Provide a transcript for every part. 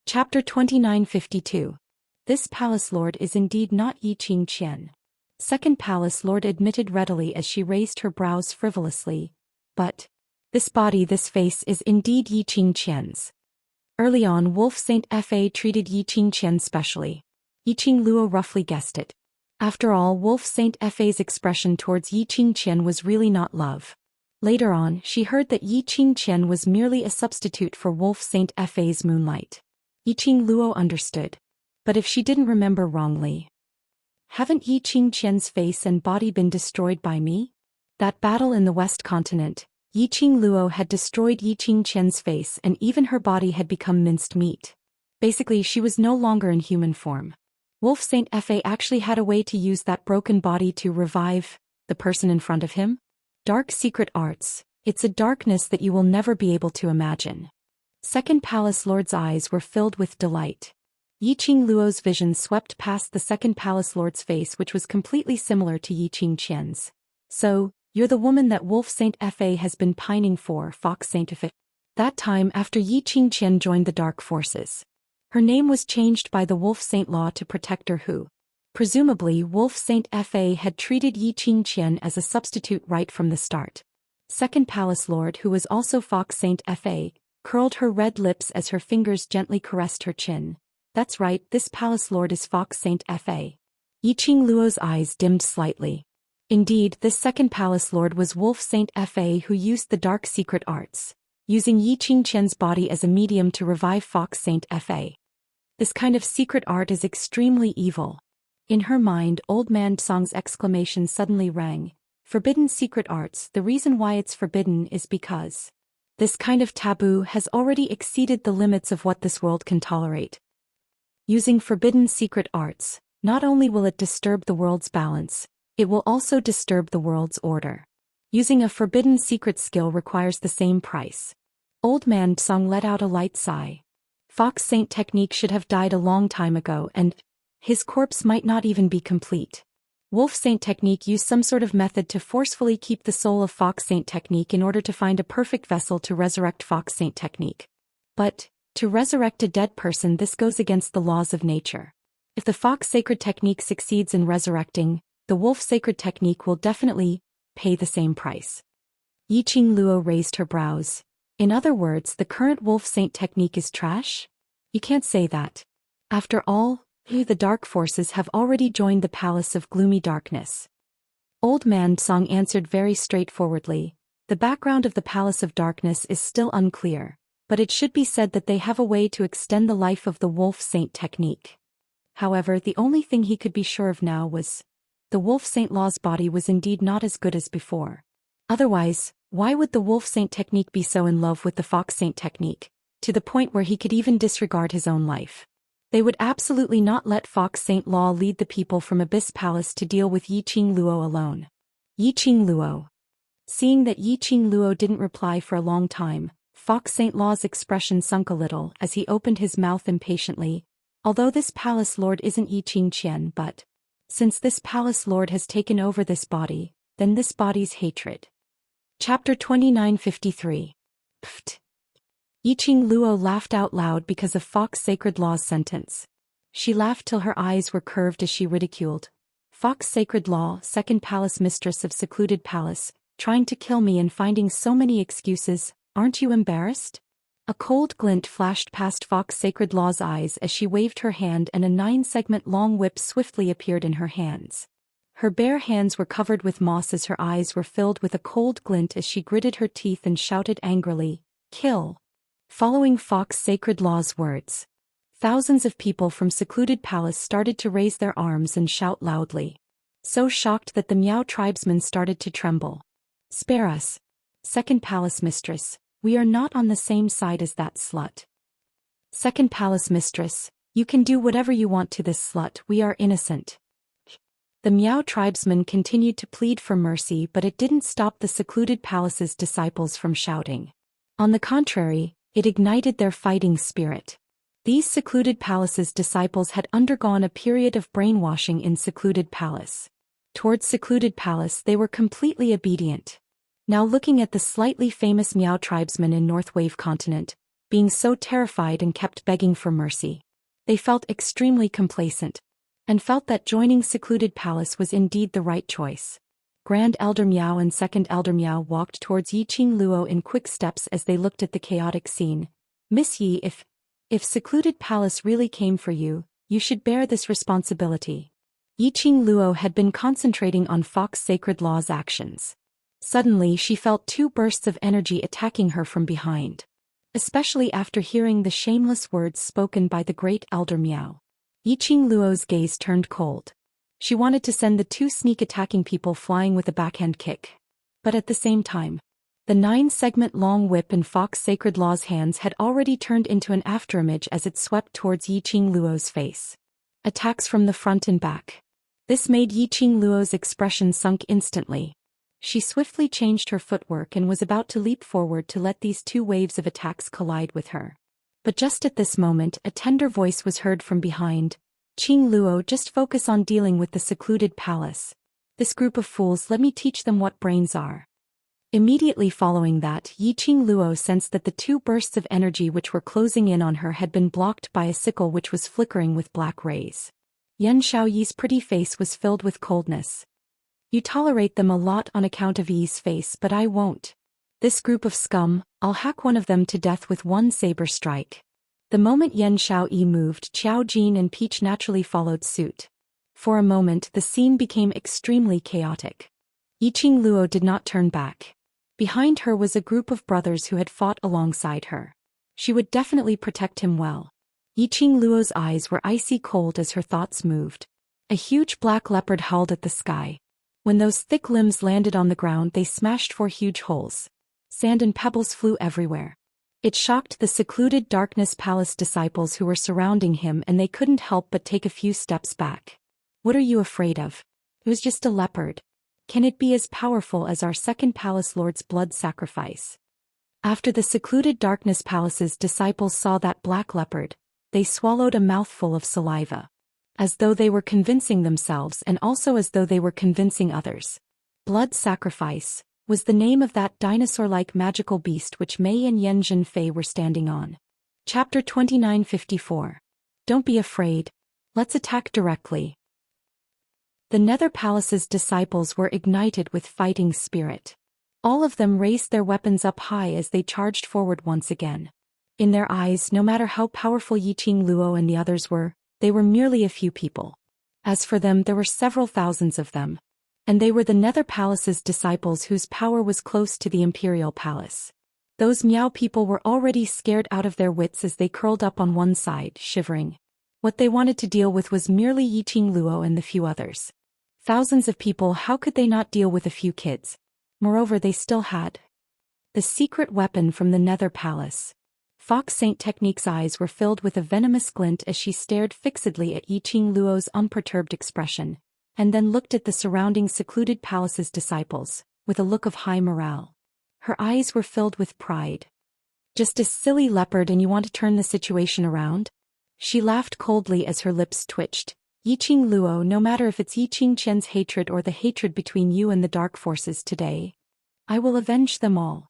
Chapter 2952. This palace lord is indeed not Xianxia. Second palace lord admitted readily as she raised her brows frivolously. But this body, this face is indeed Xianxia's. Early on, Wolf Saint Fa treated Xianxia specially. Yiqing Luo roughly guessed it. After all, Wolf Saint Fa's expression towards Xianxia was really not love. Later on, she heard that Xianxia was merely a substitute for Wolf Saint Fa's moonlight. Yiqing Luo understood. But if she didn't remember wrongly, haven't Xianxia's face and body been destroyed by me? That battle in the West Continent, Yiqing Luo had destroyed Xianxia's face and even her body had become minced meat. Basically, she was no longer in human form. Wolf Saint Fa actually had a way to use that broken body to revive the person in front of him. Dark secret arts, it's a darkness that you will never be able to imagine. Second Palace Lord's eyes were filled with delight. Yiqing Luo's vision swept past the Second Palace Lord's face, which was completely similar to Xianxia's. So, you're the woman that Wolf Saint Fa has been pining for, Fox Saint Fa. That time after Xianxia joined the Dark Forces. Her name was changed by the Wolf Saint Law to protect her who. Presumably, Wolf Saint Fa had treated Xianxia as a substitute right from the start. Second Palace Lord, who was also Fox Saint Fa, curled her red lips as her fingers gently caressed her chin. That's right, this Palace Lord is Fox Saint Fa. Yiqing Luo's eyes dimmed slightly. Indeed, this second Palace Lord was Wolf Saint Fa, who used the dark secret arts, using Xianxia's body as a medium to revive Fox Saint Fa. This kind of secret art is extremely evil. In her mind, Old Man Song's exclamation suddenly rang. Forbidden secret arts, the reason why it's forbidden is because this kind of taboo has already exceeded the limits of what this world can tolerate. Using forbidden secret arts, not only will it disturb the world's balance, it will also disturb the world's order. Using a forbidden secret skill requires the same price. Old Man Song let out a light sigh. Fox Saint technique should have died a long time ago and his corpse might not even be complete. Wolf Saint technique used some sort of method to forcefully keep the soul of Fox Saint technique in order to find a perfect vessel to resurrect Fox Saint technique. But, to resurrect a dead person, this goes against the laws of nature. If the Fox Sacred technique succeeds in resurrecting, the Wolf Sacred technique will definitely pay the same price. Yiqing Luo raised her brows. In other words, the current Wolf Saint technique is trash? You can't say that. After all, the Dark Forces have already joined the Palace of Gloomy Darkness. Old Man Song answered very straightforwardly. The background of the Palace of Darkness is still unclear, but it should be said that they have a way to extend the life of the Wolf Saint technique. However, the only thing he could be sure of now was the Wolf Saint Law's body was indeed not as good as before. Otherwise, why would the Wolf Saint technique be so in love with the Fox Saint technique, to the point where he could even disregard his own life? They would absolutely not let Fox Saint Law lead the people from Abyss Palace to deal with Yiqing Luo alone. Yiqing Luo. Seeing that Yiqing Luo didn't reply for a long time, Fox Saint Law's expression sunk a little as he opened his mouth impatiently. Although this Palace Lord isn't Xianxia, but since this Palace Lord has taken over this body, then this body's hatred. Chapter 2953. Pfft. Yiqing Luo laughed out loud because of Fox Sacred Law's sentence. She laughed till her eyes were curved as she ridiculed. Fox Sacred Law, second palace mistress of secluded palace, trying to kill me and finding so many excuses, aren't you embarrassed? A cold glint flashed past Fox Sacred Law's eyes as she waved her hand and a 9-segment long whip swiftly appeared in her hands. Her bare hands were covered with moss as her eyes were filled with a cold glint as she gritted her teeth and shouted angrily, "Kill!" Following Fox Sacred Law's words, thousands of people from secluded palace started to raise their arms and shout loudly. So shocked that the Miao tribesmen started to tremble. "Spare us. Second palace mistress, we are not on the same side as that slut. Second palace mistress, you can do whatever you want to this slut, we are innocent." The Miao tribesmen continued to plead for mercy, but it didn't stop the secluded palace's disciples from shouting. On the contrary, it ignited their fighting spirit. These secluded palace's disciples had undergone a period of brainwashing in secluded palace. Towards secluded palace they were completely obedient. Now looking at the slightly famous Miao tribesmen in North Wave continent, being so terrified and kept begging for mercy. They felt extremely complacent, and felt that joining secluded palace was indeed the right choice. Grand Elder Miao and Second Elder Miao walked towards Yiqing Luo in quick steps as they looked at the chaotic scene. Miss Yi, if secluded palace really came for you, you should bear this responsibility. Yiqing Luo had been concentrating on Fox Sacred Law's actions. Suddenly she felt two bursts of energy attacking her from behind. Especially after hearing the shameless words spoken by the great Elder Miao. Yiqing Luo's gaze turned cold. She wanted to send the two sneak-attacking people flying with a backhand kick. But at the same time, the 9-segment long whip in Fox Sacred Law's hands had already turned into an afterimage as it swept towards Yiqing Luo's face. Attacks from the front and back. This made Yiqing Luo's expression sunk instantly. She swiftly changed her footwork and was about to leap forward to let these two waves of attacks collide with her. But just at this moment a tender voice was heard from behind. Qing Luo, just focus on dealing with the secluded palace. This group of fools, let me teach them what brains are. Immediately following that, Yiqing Luo sensed that the two bursts of energy which were closing in on her had been blocked by a sickle which was flickering with black rays. Yan Xiaoyi's pretty face was filled with coldness. You tolerate them a lot on account of Yi's face, but I won't. This group of scum, I'll hack one of them to death with one saber strike. The moment Yan Xiaoyi moved, Qiao Jin and Peach naturally followed suit. For a moment the scene became extremely chaotic. Yiqing Luo did not turn back. Behind her was a group of brothers who had fought alongside her. She would definitely protect him well. Yiqing Luo's eyes were icy cold as her thoughts moved. A huge black leopard howled at the sky. When those thick limbs landed on the ground they smashed 4 huge holes. Sand and pebbles flew everywhere. It shocked the secluded Darkness Palace disciples who were surrounding him, and they couldn't help but take a few steps back. What are you afraid of? It was just a leopard. Can it be as powerful as our second palace lord's blood sacrifice? After the secluded Darkness Palace's disciples saw that black leopard, they swallowed a mouthful of saliva. As though they were convincing themselves and also as though they were convincing others. Blood sacrifice was the name of that dinosaur-like magical beast which Mei and Yan Zhenfei were standing on. Chapter 2954. Don't be afraid. Let's attack directly. The Nether Palace's disciples were ignited with fighting spirit. All of them raised their weapons up high as they charged forward once again. In their eyes, no matter how powerful Yiqing Luo and the others were, they were merely a few people. As for them, there were several thousands of them. And they were the Nether Palace's disciples whose power was close to the Imperial Palace. Those Miao people were already scared out of their wits as they curled up on one side, shivering. What they wanted to deal with was merely Yiqing Luo and the few others. Thousands of people, how could they not deal with a few kids? Moreover, they still had the secret weapon from the Nether Palace. Fox Saint Technique's eyes were filled with a venomous glint as she stared fixedly at Yiqing Luo's unperturbed expression, and then looked at the surrounding secluded palace's disciples, with a look of high morale. Her eyes were filled with pride. Just a silly leopard and you want to turn the situation around? She laughed coldly as her lips twitched. Yiqing Luo, no matter if it's Yiqing Qian's hatred or the hatred between you and the dark forces today, I will avenge them all.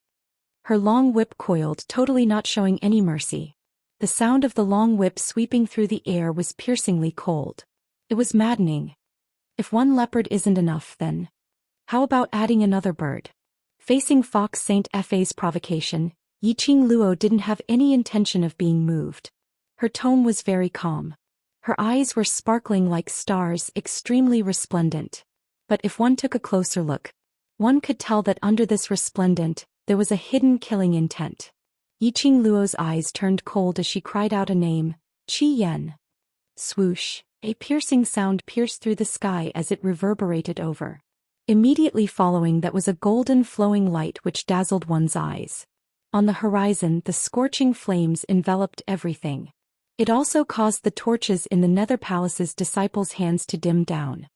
Her long whip coiled, totally not showing any mercy. The sound of the long whip sweeping through the air was piercingly cold. It was maddening. If one leopard isn't enough, then how about adding another bird? Facing Fox Saint Fa's provocation, Yiqing Luo didn't have any intention of being moved. Her tone was very calm. Her eyes were sparkling like stars, extremely resplendent. But if one took a closer look, one could tell that under this resplendent, there was a hidden killing intent. Yiqing Luo's eyes turned cold as she cried out a name, Qi Yan. Swoosh. A piercing sound pierced through the sky as it reverberated over. Immediately following that was a golden flowing light which dazzled one's eyes. On the horizon, the scorching flames enveloped everything. It also caused the torches in the Nether Palace's disciples' hands to dim down.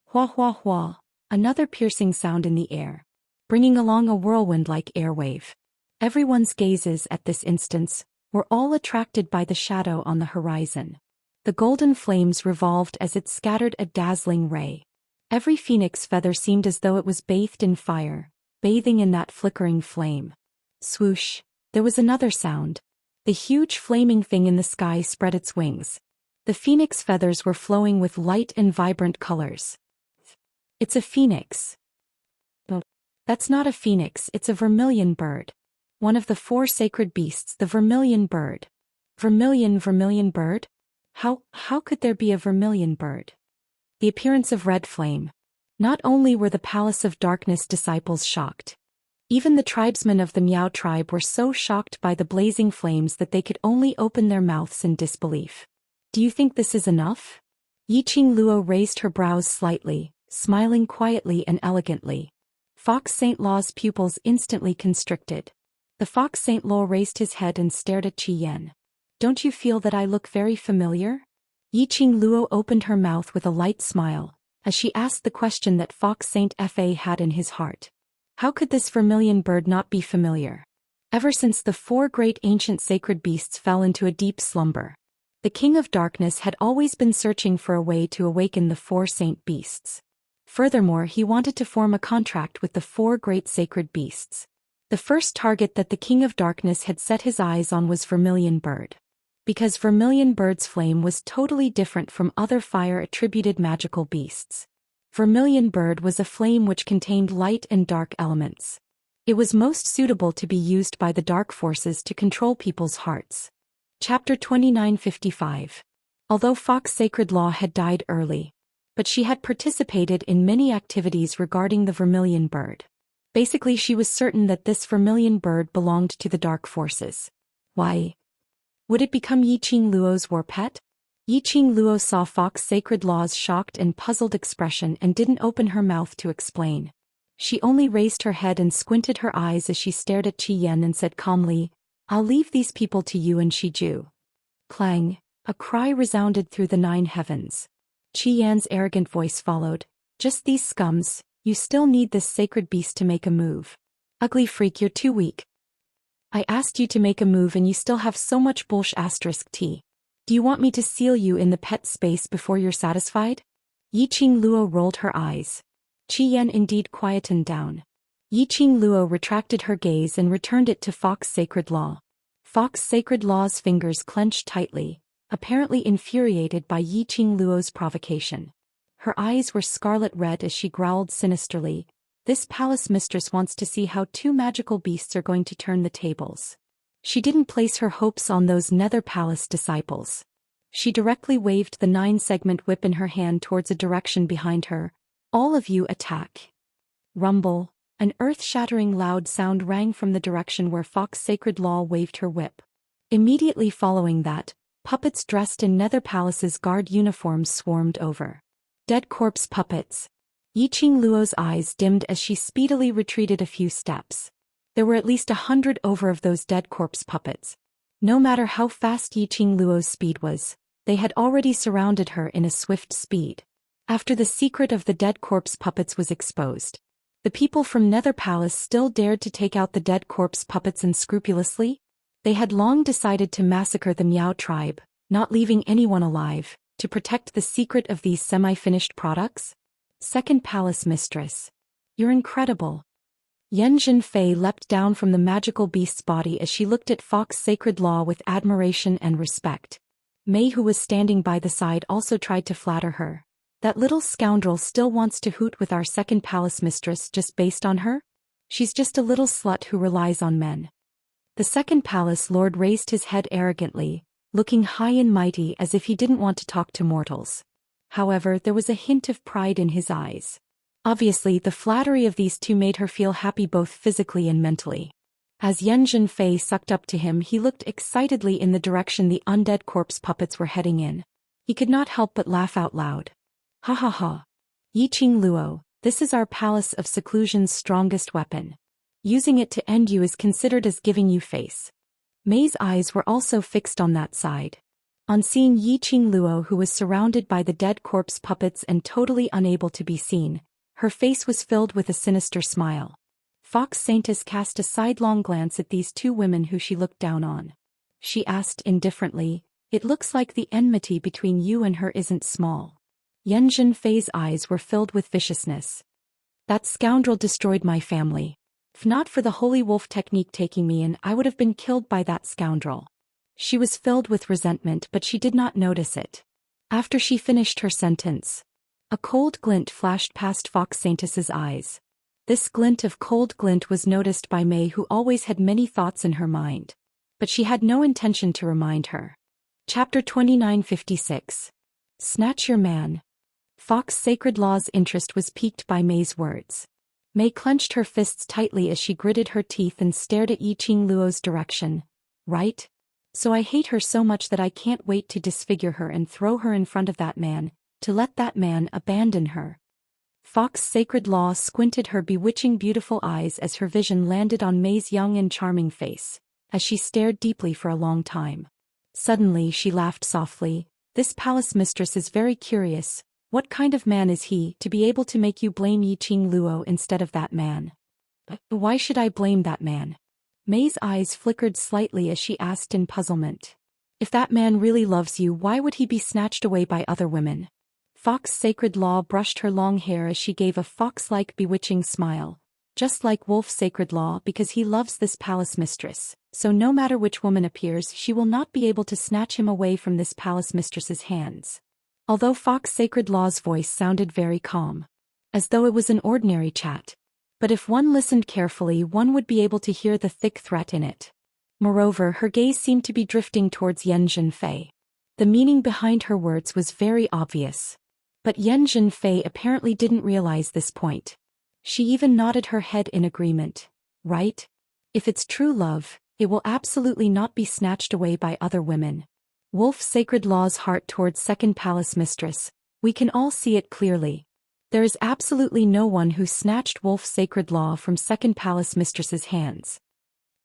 Hua hua hua, another piercing sound in the air, bringing along a whirlwind-like airwave. Everyone's gazes at this instance were all attracted by the shadow on the horizon. The golden flames revolved as it scattered a dazzling ray. Every phoenix feather seemed as though it was bathed in fire, bathing in that flickering flame. Swoosh! There was another sound. The huge flaming thing in the sky spread its wings. The phoenix feathers were flowing with light and vibrant colors. It's a phoenix. Oh, that's not a phoenix, it's a vermilion bird. One of the 4 sacred beasts, the vermilion bird. Vermilion bird? How could there be a vermilion bird? The appearance of red flame. Not only were the Palace of Darkness disciples shocked. Even the tribesmen of the Miao tribe were so shocked by the blazing flames that they could only open their mouths in disbelief. Do you think this is enough? Yiqing Luo raised her brows slightly, smiling quietly and elegantly. Fox Saint Law's pupils instantly constricted. The Fox Saint Law raised his head and stared at Qi Yan. Don't you feel that I look very familiar? Yiqing Luo opened her mouth with a light smile, as she asked the question that Fox Saint Fa had in his heart. How could this vermilion bird not be familiar? Ever since the 4 great ancient sacred beasts fell into a deep slumber, the King of Darkness had always been searching for a way to awaken the 4 saint beasts. Furthermore, he wanted to form a contract with the 4 great sacred beasts. The first target that the King of Darkness had set his eyes on was Vermilion Bird. Because Vermilion Bird's flame was totally different from other fire-attributed magical beasts. Vermilion Bird was a flame which contained light and dark elements. It was most suitable to be used by the dark forces to control people's hearts. Chapter 2955. Although Fox Sacred Law had died early, but she had participated in many activities regarding the Vermilion Bird. Basically, she was certain that this Vermilion Bird belonged to the dark forces. Why? Would it become Yiqing Luo's war pet? Yiqing Luo saw Fox Sacred Law's shocked and puzzled expression and didn't open her mouth to explain. She only raised her head and squinted her eyes as she stared at Qi Yan and said calmly, "I'll leave these people to you and Shiju." Clang! A cry resounded through the 9 heavens. Qi Yan's arrogant voice followed, "Just these scums, you still need this sacred beast to make a move. Ugly freak, you're too weak. I asked you to make a move and you still have so much bullsh*t. Do you want me to seal you in the pet space before you're satisfied?" Yiqing Luo rolled her eyes. Qi Yan indeed quietened down. Yiqing Luo retracted her gaze and returned it to Fox Sacred Law. Fox Sacred Law's fingers clenched tightly, apparently infuriated by Yiqing Luo's provocation. Her eyes were scarlet red as she growled sinisterly, "This palace mistress wants to see how 2 magical beasts are going to turn the tables." She didn't place her hopes on those Nether Palace disciples. She directly waved the 9-segment whip in her hand towards a direction behind her. "All of you attack." Rumble. An earth-shattering loud sound rang from the direction where Fox Sacred Law waved her whip. Immediately following that, puppets dressed in Nether Palace's guard uniforms swarmed over. Dead corpse puppets. Yiqing Luo's eyes dimmed as she speedily retreated a few steps. There were at least 100 over of those dead corpse puppets. No matter how fast Yiqing Luo's speed was, they had already surrounded her in a swift speed. After the secret of the dead corpse puppets was exposed, the people from Nether Palace still dared to take out the dead corpse puppets unscrupulously? They had long decided to massacre the Miao tribe, not leaving anyone alive, to protect the secret of these semi-finished products? Second Palace Mistress. You're incredible. Yan Zhenfei leapt down from the magical beast's body as she looked at Fox Sacred Law with admiration and respect. Mei, who was standing by the side, also tried to flatter her. "That little scoundrel still wants to hoot with our second palace mistress just based on her? She's just a little slut who relies on men." The second palace lord raised his head arrogantly, looking high and mighty as if he didn't want to talk to mortals. However, there was a hint of pride in his eyes. Obviously, the flattery of these 2 made her feel happy both physically and mentally. As Yan Zhenfei sucked up to him, he looked excitedly in the direction the undead corpse puppets were heading in. He could not help but laugh out loud. "Ha ha ha. Yiqing Luo, this is our Palace of Seclusion's strongest weapon. Using it to end you is considered as giving you face." Mei's eyes were also fixed on that side. On seeing Yiqing Luo, who was surrounded by the dead corpse puppets and totally unable to be seen, her face was filled with a sinister smile. Fox Saintess cast a sidelong glance at these 2 women who she looked down on. She asked indifferently, "It looks like the enmity between you and her isn't small." Yan Zhenfei's eyes were filled with viciousness. "That scoundrel destroyed my family. If not for the Holy Wolf technique taking me in, I would have been killed by that scoundrel. She was filled with resentment, but she did not notice it. After she finished her sentence, a cold glint flashed past Fox Saintess's eyes. This glint of cold glint was noticed by May, who always had many thoughts in her mind. But she had no intention to remind her. Chapter 2956. Snatch your man. Fox Sacred Law's interest was piqued by May's words. May clenched her fists tightly as she gritted her teeth and stared at Yiqing Luo's direction. Right? So I hate her so much that I can't wait to disfigure her and throw her in front of that man, to let that man abandon her. Fox Sacred Law squinted her bewitching beautiful eyes as her vision landed on May's young and charming face, as she stared deeply for a long time. Suddenly she laughed softly. This palace mistress is very curious. What kind of man is he to be able to make you blame Yiqing Luo instead of that man? Why should I blame that man? May's eyes flickered slightly as she asked in puzzlement. If that man really loves you, why would he be snatched away by other women? Fox Sacred Law brushed her long hair as she gave a fox-like bewitching smile. Just like Wolf Sacred Law, because he loves this palace mistress, so no matter which woman appears, she will not be able to snatch him away from this palace mistress's hands. Although Fox Sacred Law's voice sounded very calm, as though it was an ordinary chat. But if one listened carefully, one would be able to hear the thick threat in it. Moreover, her gaze seemed to be drifting towards Yan Zhenfei. The meaning behind her words was very obvious. But Yan Zhenfei apparently didn't realize this point. She even nodded her head in agreement. Right? If it's true love, it will absolutely not be snatched away by other women. Wolf Sacred Law's heart towards Second Palace Mistress, we can all see it clearly. There is absolutely no one who snatched Wolf Sacred Law from Second Palace Mistress's hands.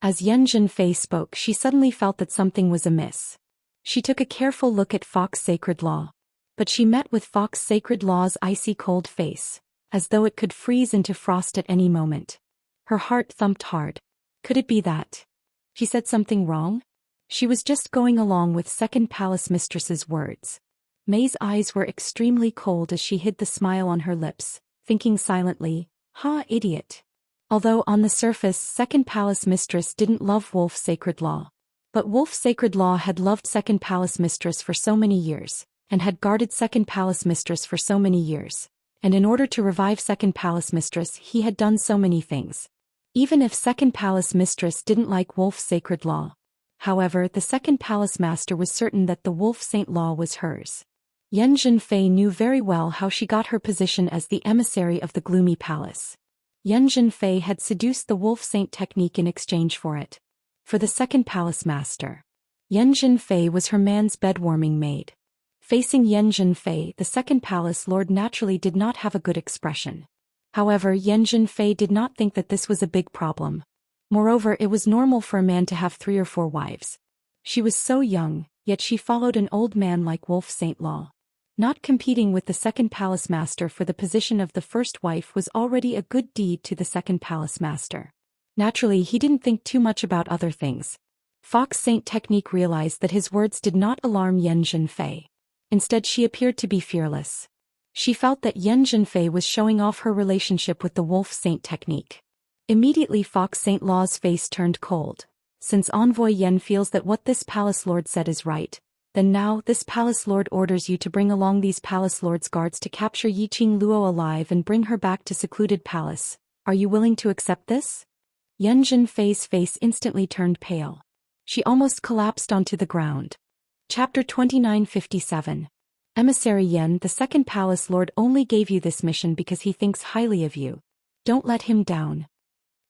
As Yan Zhenfei spoke, she suddenly felt that something was amiss. She took a careful look at Fox Sacred Law. But she met with Fox Sacred Law's icy cold face, as though it could freeze into frost at any moment. Her heart thumped hard. Could it be that she said something wrong? She was just going along with Second Palace Mistress's words. May's eyes were extremely cold as she hid the smile on her lips, thinking silently, "Ha, idiot." Although on the surface Second Palace Mistress didn't love Wolf Sacred Law. But Wolf Sacred Law had loved Second Palace Mistress for so many years, and had guarded Second Palace Mistress for so many years, and in order to revive Second Palace Mistress he had done so many things. Even if Second Palace Mistress didn't like Wolf Sacred Law. However, the Second Palace Master was certain that the Wolf Saint Law was hers. Yan Zhenfei knew very well how she got her position as the emissary of the Gloomy Palace. Yan Zhenfei had seduced the Wolf Saint technique in exchange for it. For the Second Palace Master, Yan Zhenfei was her man's bed-warming maid. Facing Yan Zhenfei, the Second Palace Lord naturally did not have a good expression. However, Yan Zhenfei did not think that this was a big problem. Moreover, it was normal for a man to have 3 or 4 wives. She was so young, yet she followed an old man like Wolf Saint Law. Not competing with the Second Palace Master for the position of the first wife was already a good deed to the Second Palace Master. Naturally, he didn't think too much about other things. Fox Saint Technique realized that his words did not alarm Yan Zhenfei. Instead, she appeared to be fearless. She felt that Yan Zhenfei was showing off her relationship with the Wolf Saint Technique. Immediately Fox Saint Law's face turned cold. Since Envoy Yan feels that what this Palace Lord said is right, then now this Palace Lord orders you to bring along these Palace Lord's guards to capture Yiqing Luo alive and bring her back to secluded palace. Are you willing to accept this? Yan Zhenfei's face instantly turned pale. She almost collapsed onto the ground. Chapter 2957. Emissary Yan, the Second Palace Lord only gave you this mission because he thinks highly of you. Don't let him down.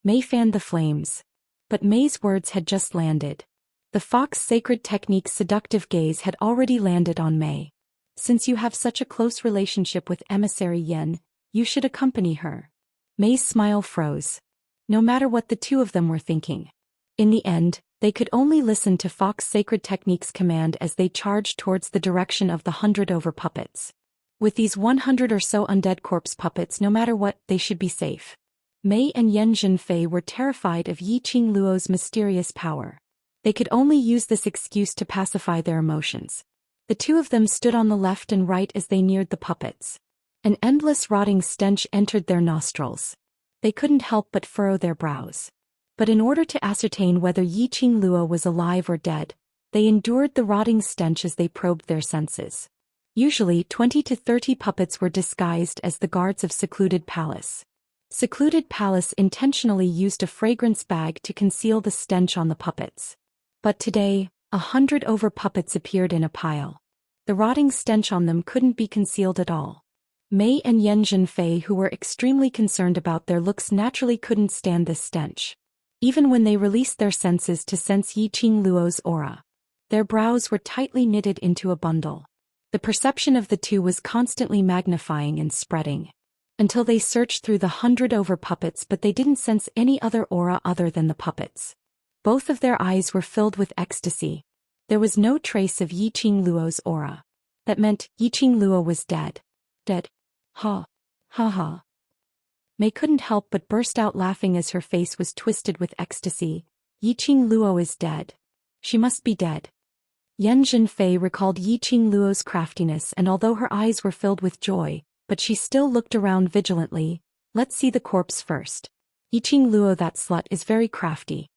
May fanned the flames. But May's words had just landed. The Fox Sacred Technique's seductive gaze had already landed on May. Since you have such a close relationship with Emissary Yan, you should accompany her. May's smile froze. No matter what the two of them were thinking. In the end, they could only listen to Fox Sacred Technique's command as they charged towards the direction of the 100 over puppets. With these 100 or so undead corpse puppets, no matter what, they should be safe. May and Yan Zhenfei were terrified of Yiqing Luo's mysterious power. They could only use this excuse to pacify their emotions. The two of them stood on the left and right as they neared the puppets. An endless rotting stench entered their nostrils. They couldn't help but furrow their brows. But in order to ascertain whether Yiqing Luo was alive or dead, They endured the rotting stench as they probed their senses. Usually 20 to 30 puppets were disguised as the guards of Secluded Palace. Secluded Palace intentionally used a fragrance bag to conceal the stench on the puppets. But today, 100 over puppets appeared in a pile. The rotting stench on them couldn't be concealed at all. Mei and Yan Zhenfei, who were extremely concerned about their looks, naturally couldn't stand this stench. Even when they released their senses to sense Yiqing Luo's aura, their brows were tightly knitted into a bundle. The perception of the two was constantly magnifying and spreading, until they searched through the 100 over puppets, but they didn't sense any other aura other than the puppets. Both of their eyes were filled with ecstasy. There was no trace of Yiqing Luo's aura. That meant Yiqing Luo was dead. Dead. Ha. Ha ha. Mei couldn't help but burst out laughing as her face was twisted with ecstasy. Yiqing Luo is dead. She must be dead. Yan Zhenfei recalled Yiqing Luo's craftiness, and although her eyes were filled with joy, but she still looked around vigilantly. Let's see the corpse first. Yiqing Luo, that slut, is very crafty.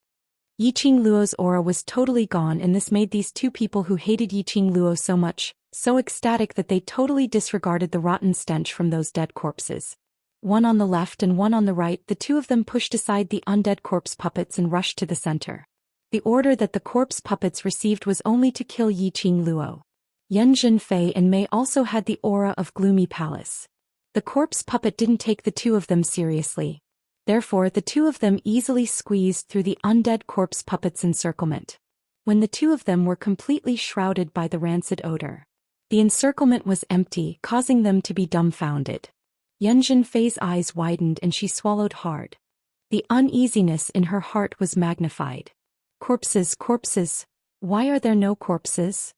Yiqing Luo's aura was totally gone, and this made these two people who hated Yiqing Luo so much, so ecstatic that they totally disregarded the rotten stench from those dead corpses. One on the left and one on the right, the two of them pushed aside the undead corpse puppets and rushed to the center. The order that the corpse puppets received was only to kill Yiqing Luo. Yan Zhenfei and Mei also had the aura of Gloomy Palace. The corpse puppet didn't take the two of them seriously. Therefore, the two of them easily squeezed through the undead corpse puppet's encirclement. When the two of them were completely shrouded by the rancid odor, the encirclement was empty, causing them to be dumbfounded. Yan Zhenfei's eyes widened and she swallowed hard. The uneasiness in her heart was magnified. Corpses, corpses. Why are there no corpses?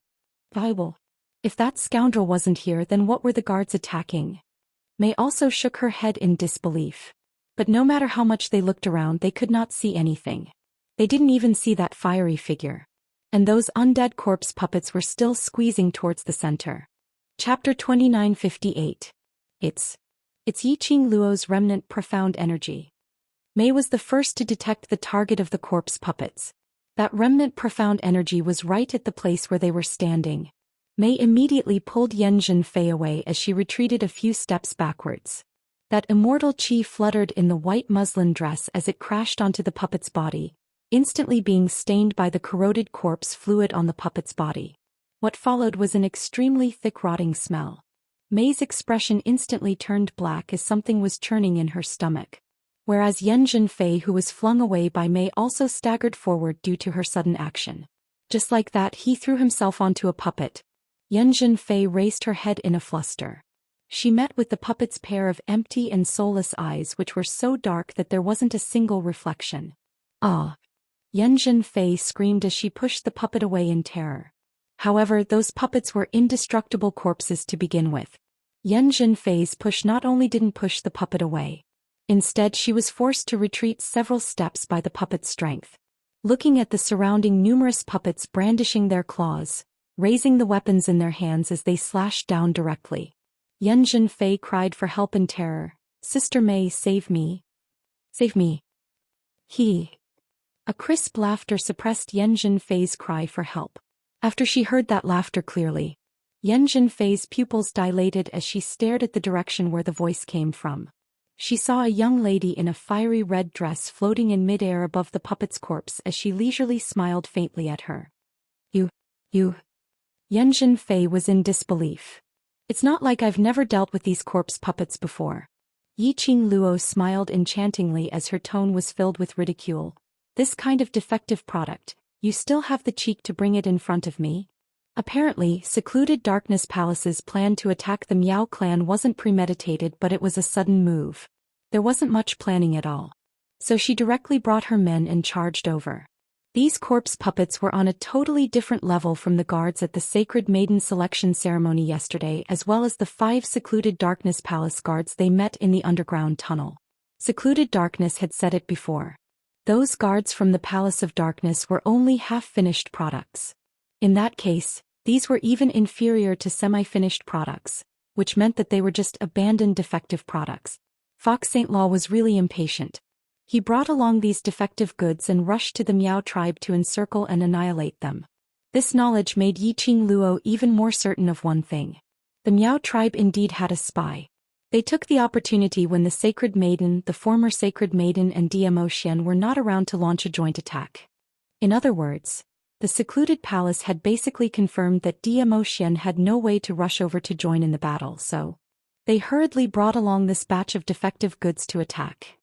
Bible. If that scoundrel wasn't here, then what were the guards attacking? Mei also shook her head in disbelief. But no matter how much they looked around, they could not see anything. They didn't even see that fiery figure. And those undead corpse puppets were still squeezing towards the center. Chapter 2958. It's Yiqing Luo's remnant profound energy. Mei was the first to detect the target of the corpse puppets. That remnant profound energy was right at the place where they were standing. Mei immediately pulled Yan Zhenfei away as she retreated a few steps backwards. That immortal chi fluttered in the white muslin dress as it crashed onto the puppet's body, instantly being stained by the corroded corpse fluid on the puppet's body. What followed was an extremely thick rotting smell. Mei's expression instantly turned black as something was churning in her stomach. Whereas Yan Zhenfei, who was flung away by Mei, also staggered forward due to her sudden action. Just like that, he threw himself onto a puppet. Yan Zhenfei raised her head in a fluster. She met with the puppet's pair of empty and soulless eyes, which were so dark that there wasn't a single reflection. Ah! Yan Zhenfei screamed as she pushed the puppet away in terror. However, those puppets were indestructible corpses to begin with. Yan Zhenfei's push not only didn't push the puppet away. Instead, she was forced to retreat several steps by the puppet's strength. Looking at the surrounding numerous puppets brandishing their claws, raising the weapons in their hands as they slashed down directly, Yan Zhenfei cried for help in terror. Sister Mei, save me. Save me. A crisp laughter suppressed Yan Zhenfei's cry for help. After she heard that laughter clearly, Yan Zhenfei's pupils dilated as she stared at the direction where the voice came from. She saw a young lady in a fiery red dress floating in midair above the puppet's corpse as she leisurely smiled faintly at her. You. Yan Zhenfei was in disbelief. It's not like I've never dealt with these corpse puppets before. Yiqing Luo smiled enchantingly as her tone was filled with ridicule. This kind of defective product, you still have the cheek to bring it in front of me? Apparently, Secluded Darkness Palace's plan to attack the Miao clan wasn't premeditated, but it was a sudden move. There wasn't much planning at all. So she directly brought her men and charged over. These corpse puppets were on a totally different level from the guards at the Sacred Maiden selection ceremony yesterday, as well as the 5 Secluded Darkness Palace guards they met in the underground tunnel. Secluded Darkness had said it before. Those guards from the Palace of Darkness were only half-finished products. In that case, these were even inferior to semi-finished products, which meant that they were just abandoned defective products. Fox St. Law was really impatient. He brought along these defective goods and rushed to the Miao tribe to encircle and annihilate them. This knowledge made Yiqing Luo even more certain of one thing. The Miao tribe indeed had a spy. They took the opportunity when the Sacred Maiden, the former Sacred Maiden, and Zhou Xian were not around to launch a joint attack. In other words, the secluded palace had basically confirmed that Zhou Xian had no way to rush over to join in the battle, so they hurriedly brought along this batch of defective goods to attack.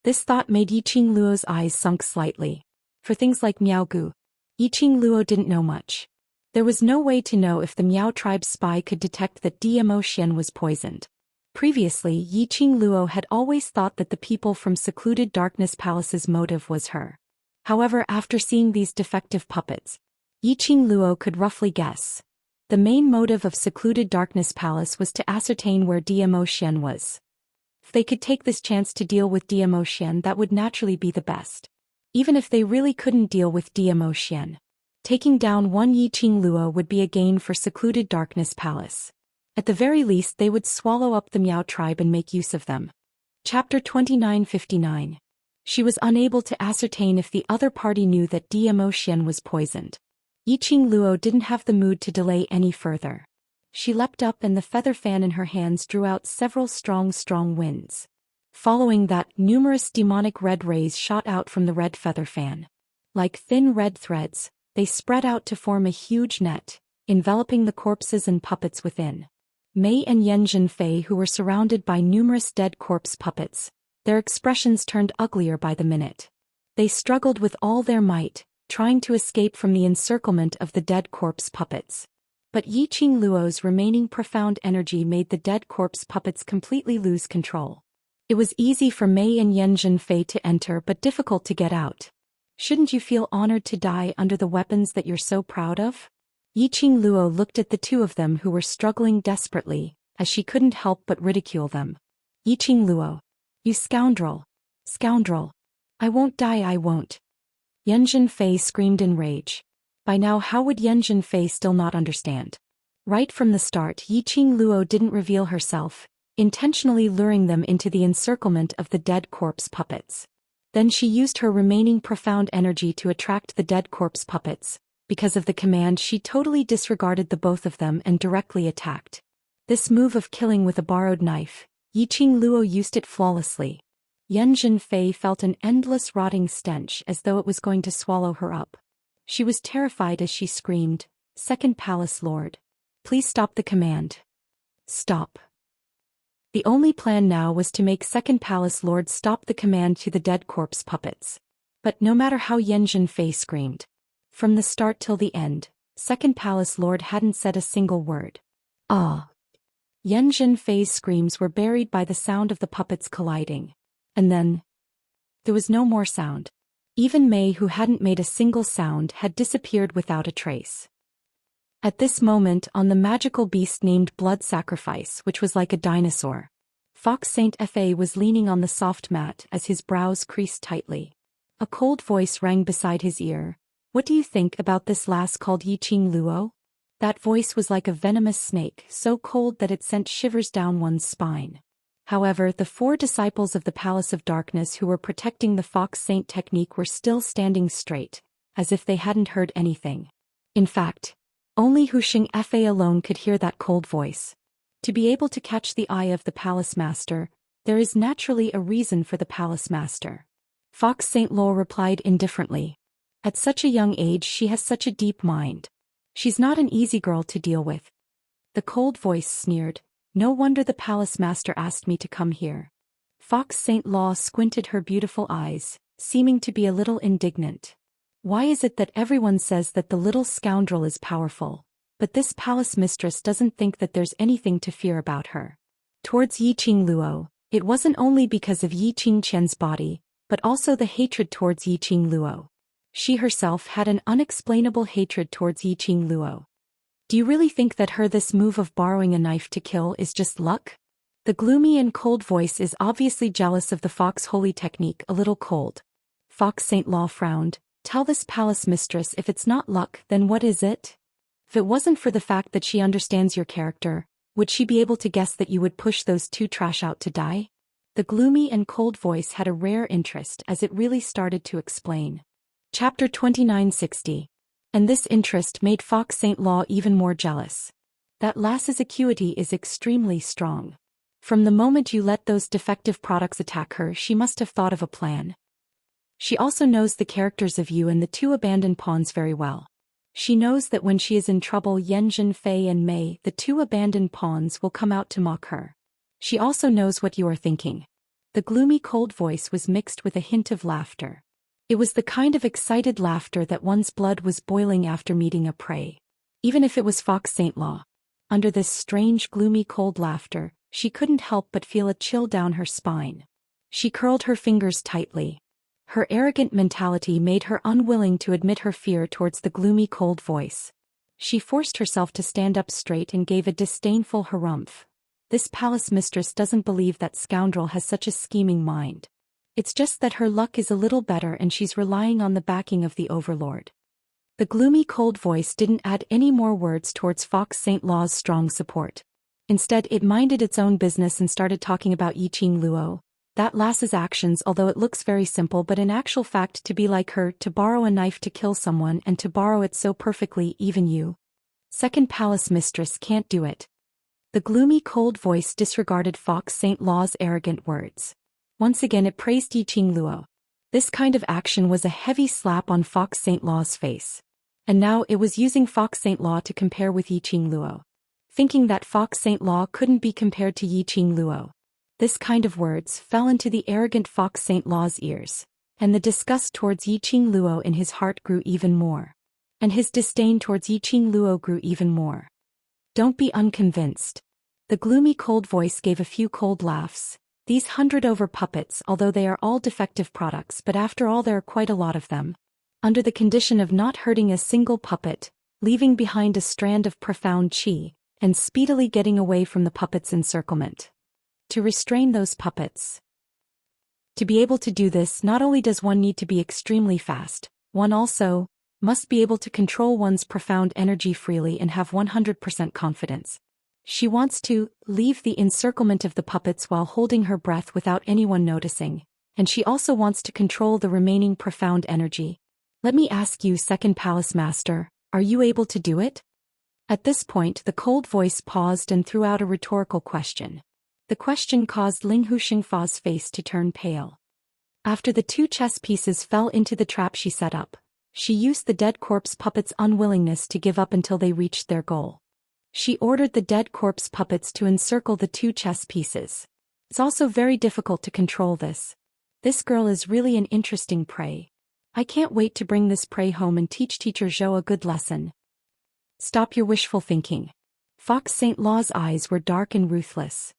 This thought made Yiqing Luo's eyes sunk slightly. For things like Miao Gu, Yiqing Luo didn't know much. There was no way to know if the Miao tribe's spy could detect that Zhou Xian was poisoned. Previously, Yiqing Luo had always thought that the people from Secluded Darkness Palace's motive was her. However, after seeing these defective puppets, Yiqing Luo could roughly guess. The main motive of Secluded Darkness Palace was to ascertain where Zhou Xian was. If they could take this chance to deal with Zhou Xian, that would naturally be the best. Even if they really couldn't deal with Zhou Xian, taking down one Yiqing Luo would be a gain for Secluded Darkness Palace. At the very least, they would swallow up the Miao tribe and make use of them. Chapter 2959. She was unable to ascertain if the other party knew that Zhou Xian was poisoned. Yiqing Luo didn't have the mood to delay any further. She leapt up and the feather fan in her hands drew out several strong winds. Following that, numerous demonic red rays shot out from the red feather fan. Like thin red threads, they spread out to form a huge net, enveloping the corpses and puppets within. Mei and Yan Zhenfei, who were surrounded by numerous dead corpse puppets, their expressions turned uglier by the minute. They struggled with all their might, trying to escape from the encirclement of the dead corpse puppets. But Yiqing Luo's remaining profound energy made the dead corpse puppets completely lose control. It was easy for Mei and Yan Zhenfei to enter but difficult to get out. Shouldn't you feel honored to die under the weapons that you're so proud of? Yiqing Luo looked at the two of them who were struggling desperately, as she couldn't help but ridicule them. Yiqing Luo. You scoundrel! Scoundrel! I won't die, I won't! Yan Zhenfei screamed in rage. By now, how would Yan Zhenfei still not understand? Right from the start, Yiqing Luo didn't reveal herself, intentionally luring them into the encirclement of the dead corpse puppets. Then she used her remaining profound energy to attract the dead corpse puppets. Because of the command, she totally disregarded the both of them and directly attacked. This move of killing with a borrowed knife, Yiqing Luo used it flawlessly. Yan Zhenfei felt an endless rotting stench as though it was going to swallow her up. She was terrified as she screamed, "Second Palace Lord. Please stop the command. Stop." The only plan now was to make Second Palace Lord stop the command to the dead corpse puppets. But no matter how Yan Zhenfei screamed, from the start till the end, Second Palace Lord hadn't said a single word. Ah! Yan Zhenfei's screams were buried by the sound of the puppets colliding. And then there was no more sound. Even Mei, who hadn't made a single sound, had disappeared without a trace. At this moment, on the magical beast named Blood Sacrifice, which was like a dinosaur, Fox Saint Fa was leaning on the soft mat as his brows creased tightly. A cold voice rang beside his ear. "What do you think about this lass called Yiqing Luo?" That voice was like a venomous snake, so cold that it sent shivers down one's spine. However, the 4 disciples of the Palace of Darkness who were protecting the Fox Saint technique were still standing straight, as if they hadn't heard anything. In fact, only Huxing Fa alone could hear that cold voice. To be able to catch the eye of the Palace Master, there is naturally a reason for the Palace Master. Fox Saint Lo replied indifferently. At such a young age she has such a deep mind. She's not an easy girl to deal with. The cold voice sneered. No wonder the Palace Master asked me to come here. Fox Saint Law squinted her beautiful eyes, seeming to be a little indignant. Why is it that everyone says that the little scoundrel is powerful, but this palace mistress doesn't think that there's anything to fear about her? Towards Yiqing Luo, it wasn't only because of Yiqing Qian's body, but also the hatred towards Yiqing Luo. She herself had an unexplainable hatred towards Yiqing Luo. Do you really think that this move of borrowing a knife to kill is just luck? The gloomy and cold voice is obviously jealous of the Fox Holy technique, a little cold. Fox Saint Law frowned. Tell this palace mistress, if it's not luck, then what is it? If it wasn't for the fact that she understands your character, would she be able to guess that you would push those 2 trash out to die? The gloomy and cold voice had a rare interest as it really started to explain. Chapter 2960. And this interest made Fox Saint Law even more jealous. That lass's acuity is extremely strong. From the moment you let those defective products attack her, she must have thought of a plan. She also knows the characters of you and the two abandoned pawns very well. She knows that when she is in trouble, Yanjin Fei and Mei, the two abandoned pawns, will come out to mock her. She also knows what you are thinking. The gloomy cold voice was mixed with a hint of laughter. It was the kind of excited laughter that one's blood was boiling after meeting a prey. Even if it was Fox Saint Law. Under this strange gloomy cold laughter, she couldn't help but feel a chill down her spine. She curled her fingers tightly. Her arrogant mentality made her unwilling to admit her fear towards the gloomy cold voice. She forced herself to stand up straight and gave a disdainful harumph. This palace mistress doesn't believe that scoundrel has such a scheming mind. It's just that her luck is a little better and she's relying on the backing of the overlord. The gloomy cold voice didn't add any more words towards Fox Saint Law's strong support. Instead, it minded its own business and started talking about Yiqing Luo. That lass's actions, although it looks very simple, but in actual fact to be like her, to borrow a knife to kill someone and to borrow it so perfectly, even you, second palace mistress, can't do it. The gloomy cold voice disregarded Fox Saint Law's arrogant words. Once again it praised Yiqing Luo. This kind of action was a heavy slap on Fox Saint Law's face. And now it was using Fox Saint Law to compare with Yiqing Luo. Thinking that Fox Saint Law couldn't be compared to Yiqing Luo. This kind of words fell into the arrogant Fox Saint Law's ears, and the disgust towards Yiqing Luo in his heart grew even more. And his disdain towards Yiqing Luo grew even more. Don't be unconvinced. The gloomy cold voice gave a few cold laughs. These 100 puppets, although they are all defective products, but after all there are quite a lot of them. Under the condition of not hurting a single puppet, leaving behind a strand of profound qi, and speedily getting away from the puppet's encirclement. To restrain those puppets. To be able to do this, not only does one need to be extremely fast, one also must be able to control one's profound energy freely and have 100% confidence. She wants to leave the encirclement of the puppets while holding her breath without anyone noticing, and she also wants to control the remaining profound energy. Let me ask you, second palace master, are you able to do it? At this point the cold voice paused and threw out a rhetorical question. The question caused Ling Huxingfa's face to turn pale. After the two chess pieces fell into the trap she set up, she used the dead corpse puppets' unwillingness to give up until they reached their goal. She ordered the dead corpse puppets to encircle the two chess pieces. It's also very difficult to control this. This girl is really an interesting prey. I can't wait to bring this prey home and teach Teacher Zhou a good lesson. Stop your wishful thinking. Fox Saint Law's eyes were dark and ruthless.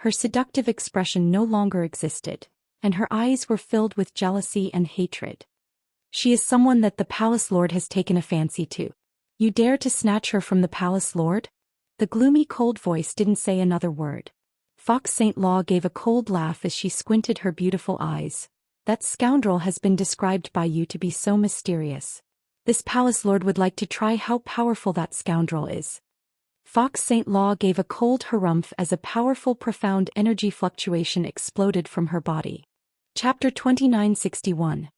Her seductive expression no longer existed, and her eyes were filled with jealousy and hatred. She is someone that the palace lord has taken a fancy to. You dare to snatch her from the palace lord? The gloomy cold voice didn't say another word. Fox Saint Law gave a cold laugh as she squinted her beautiful eyes. That scoundrel has been described by you to be so mysterious. This palace lord would like to try how powerful that scoundrel is. Fox Saint Law gave a cold harumph as a powerful profound energy fluctuation exploded from her body. Chapter 2961.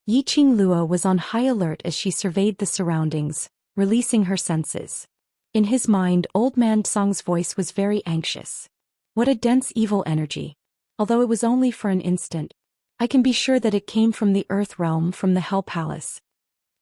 Yiqing Luo was on high alert as she surveyed the surroundings, releasing her senses. In his mind, Old Man Song's voice was very anxious. What a dense evil energy. Although it was only for an instant, I can be sure that it came from the Earth Realm, from the Hell Palace.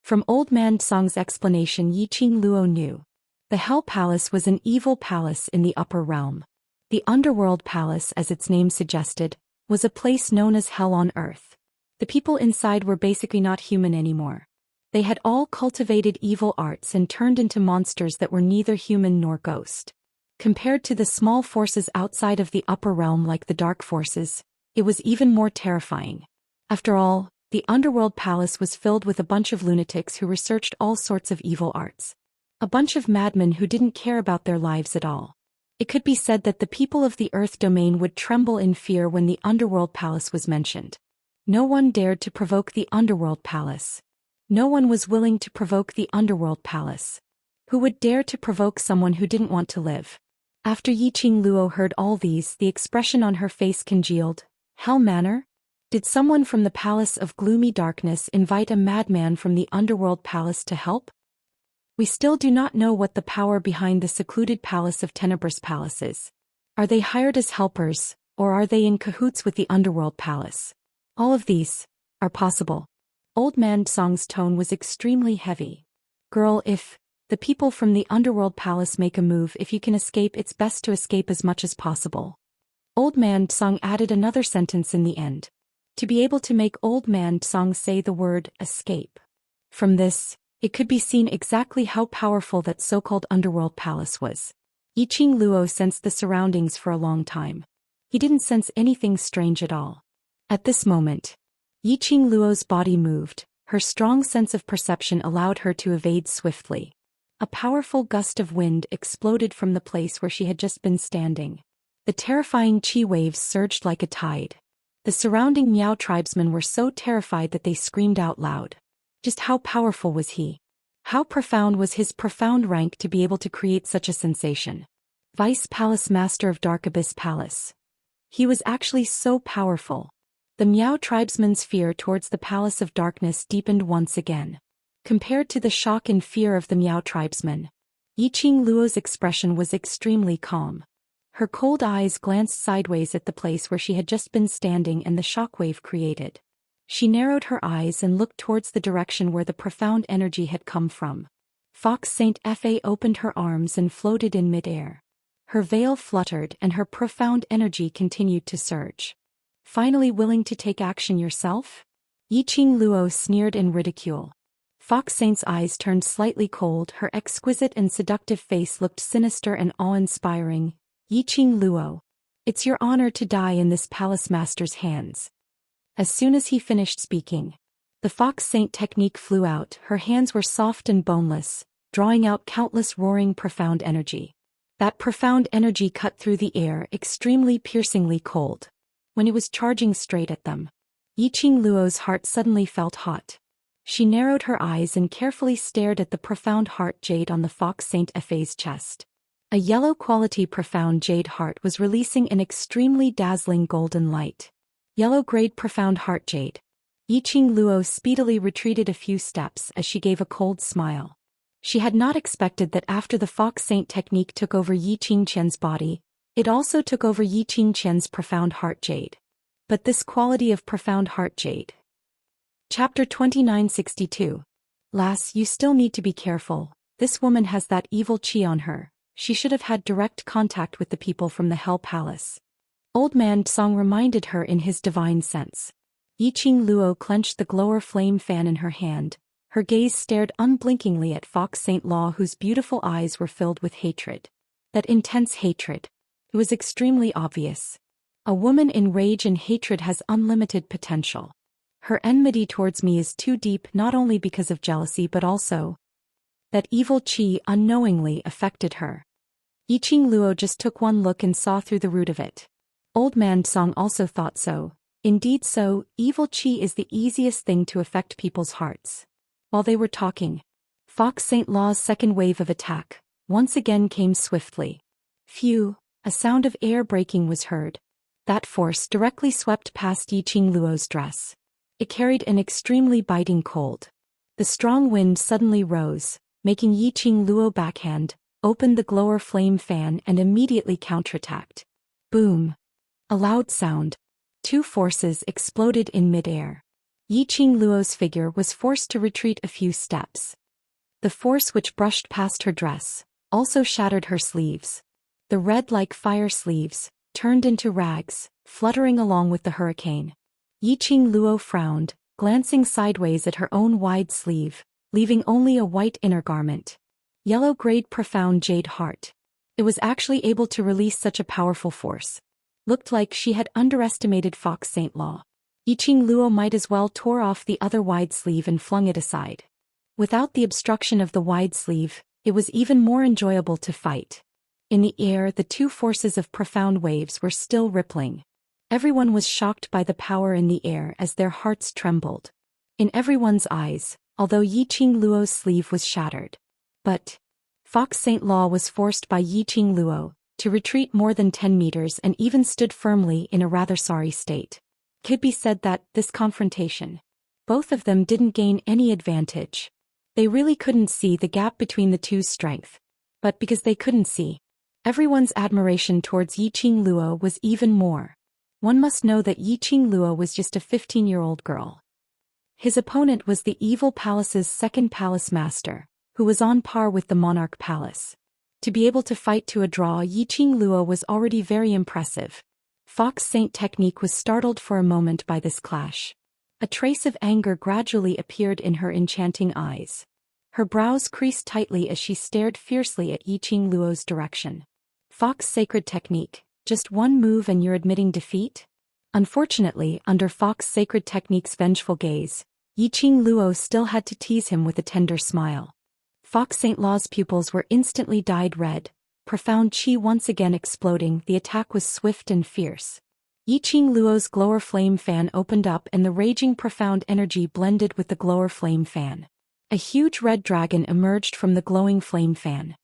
From Old Man Song's explanation, Yiqing Luo knew. The Hell Palace was an evil palace in the upper realm. The Underworld Palace, as its name suggested, was a place known as Hell on Earth. The people inside were basically not human anymore. They had all cultivated evil arts and turned into monsters that were neither human nor ghost. Compared to the small forces outside of the upper realm like the dark forces, it was even more terrifying. After all, the Underworld Palace was filled with a bunch of lunatics who researched all sorts of evil arts. A bunch of madmen who didn't care about their lives at all. It could be said that the people of the Earth domain would tremble in fear when the Underworld Palace was mentioned. No one dared to provoke the Underworld Palace. No one was willing to provoke the Underworld Palace. Who would dare to provoke someone who didn't want to live? After Yiqing Luo heard all these, the expression on her face congealed. Hell Manor? Did someone from the Palace of Gloomy Darkness invite a madman from the Underworld Palace to help? We still do not know what the power behind the secluded palace of Tenebrous Palace is. Are they hired as helpers, or are they in cahoots with the underworld palace? All of these are possible. Old Man Song's tone was extremely heavy. Girl, if the people from the underworld palace make a move, if you can escape, it's best to escape as much as possible. Old Man Song added another sentence in the end. To be able to make Old Man Song say the word escape. From this, it could be seen exactly how powerful that so-called underworld palace was. Yiqing Luo sensed the surroundings for a long time. He didn't sense anything strange at all. At this moment, Yiqing Luo's body moved. Her strong sense of perception allowed her to evade swiftly. A powerful gust of wind exploded from the place where she had just been standing. The terrifying qi waves surged like a tide. The surrounding Miao tribesmen were so terrified that they screamed out loud. Just how powerful was he? How profound was his profound rank to be able to create such a sensation? Vice Palace Master of Dark Abyss Palace. He was actually so powerful. The Miao tribesmen's fear towards the Palace of Darkness deepened once again. Compared to the shock and fear of the Miao tribesmen, Yiqing Luo's expression was extremely calm. Her cold eyes glanced sideways at the place where she had just been standing and the shockwave created. She narrowed her eyes and looked towards the direction where the profound energy had come from. Fox Saint Fa opened her arms and floated in midair. Her veil fluttered and her profound energy continued to surge. Finally willing to take action yourself? Yiqing Luo sneered in ridicule. Fox Saint's eyes turned slightly cold, her exquisite and seductive face looked sinister and awe-inspiring. Yiqing Luo, it's your honor to die in this palace master's hands. As soon as he finished speaking, the Fox Saint technique flew out. Her hands were soft and boneless, drawing out countless roaring profound energy. That profound energy cut through the air, extremely piercingly cold. When it was charging straight at them, Yiqing Luo's heart suddenly felt hot. She narrowed her eyes and carefully stared at the profound heart jade on the Fox Saint Fa's chest. A yellow-quality profound jade heart was releasing an extremely dazzling golden light. Yellow-grade profound heart jade. Yiqing Luo speedily retreated a few steps as she gave a cold smile. She had not expected that after the Fox Saint technique took over Yiqing Qian's body, it also took over Yiqing Qian's profound heart jade. But this quality of profound heart jade. Chapter 2962. Lass, you still need to be careful. This woman has that evil qi on her. She should have had direct contact with the people from the Hell Palace. Old Man Song reminded her in his divine sense. Yiqing Luo clenched the glower flame fan in her hand. Her gaze stared unblinkingly at Fox Saint Law, whose beautiful eyes were filled with hatred. That intense hatred. It was extremely obvious. A woman in rage and hatred has unlimited potential. Her enmity towards me is too deep, not only because of jealousy but also that evil qi unknowingly affected her. Yiqing Luo just took one look and saw through the root of it. Old Man Song also thought so. Indeed so, evil qi is the easiest thing to affect people's hearts. While they were talking, Fox Saint Law's second wave of attack once again came swiftly. Phew, a sound of air breaking was heard. That force directly swept past Yiqing Luo's dress. It carried an extremely biting cold. The strong wind suddenly rose, making Yiqing Luo backhand, opened the glower flame fan and immediately counterattacked. Boom! A loud sound. Two forces exploded in midair. Yiqing Luo's figure was forced to retreat a few steps. The force which brushed past her dress also shattered her sleeves. The red-like-fire sleeves turned into rags, fluttering along with the hurricane. Yiqing Luo frowned, glancing sideways at her own wide sleeve, leaving only a white inner garment. Yellow-grade profound jade heart. It was actually able to release such a powerful force. Looked like she had underestimated Fox Saint Law. Yiqing Luo might as well tore off the other wide sleeve and flung it aside. Without the obstruction of the wide sleeve, it was even more enjoyable to fight. In the air, the two forces of profound waves were still rippling. Everyone was shocked by the power in the air as their hearts trembled. In everyone's eyes, although Yiqing Luo's sleeve was shattered. But Fox Saint Law was forced by Yiqing Luo to retreat more than 10 meters and even stood firmly in a rather sorry state. Could be said that, this confrontation, both of them didn't gain any advantage. They really couldn't see the gap between the two's strength. But because they couldn't see, everyone's admiration towards Yiqing Luo was even more. One must know that Yiqing Luo was just a 15-year-old girl. His opponent was the evil palace's second palace master, who was on par with the monarch palace. To be able to fight to a draw, Yiqing Luo was already very impressive. Fox Saint Technique was startled for a moment by this clash. A trace of anger gradually appeared in her enchanting eyes. Her brows creased tightly as she stared fiercely at Yiqing Luo's direction. Fox Sacred Technique, just one move and you're admitting defeat? Unfortunately, under Fox Sacred Technique's vengeful gaze, Yiqing Luo still had to tease him with a tender smile. Fox Saint Law's pupils were instantly dyed red, profound chi once again exploding. The attack was swift and fierce. Yiqing Luo's glower flame fan opened up and the raging profound energy blended with the glower flame fan. A huge red dragon emerged from the glowing flame fan.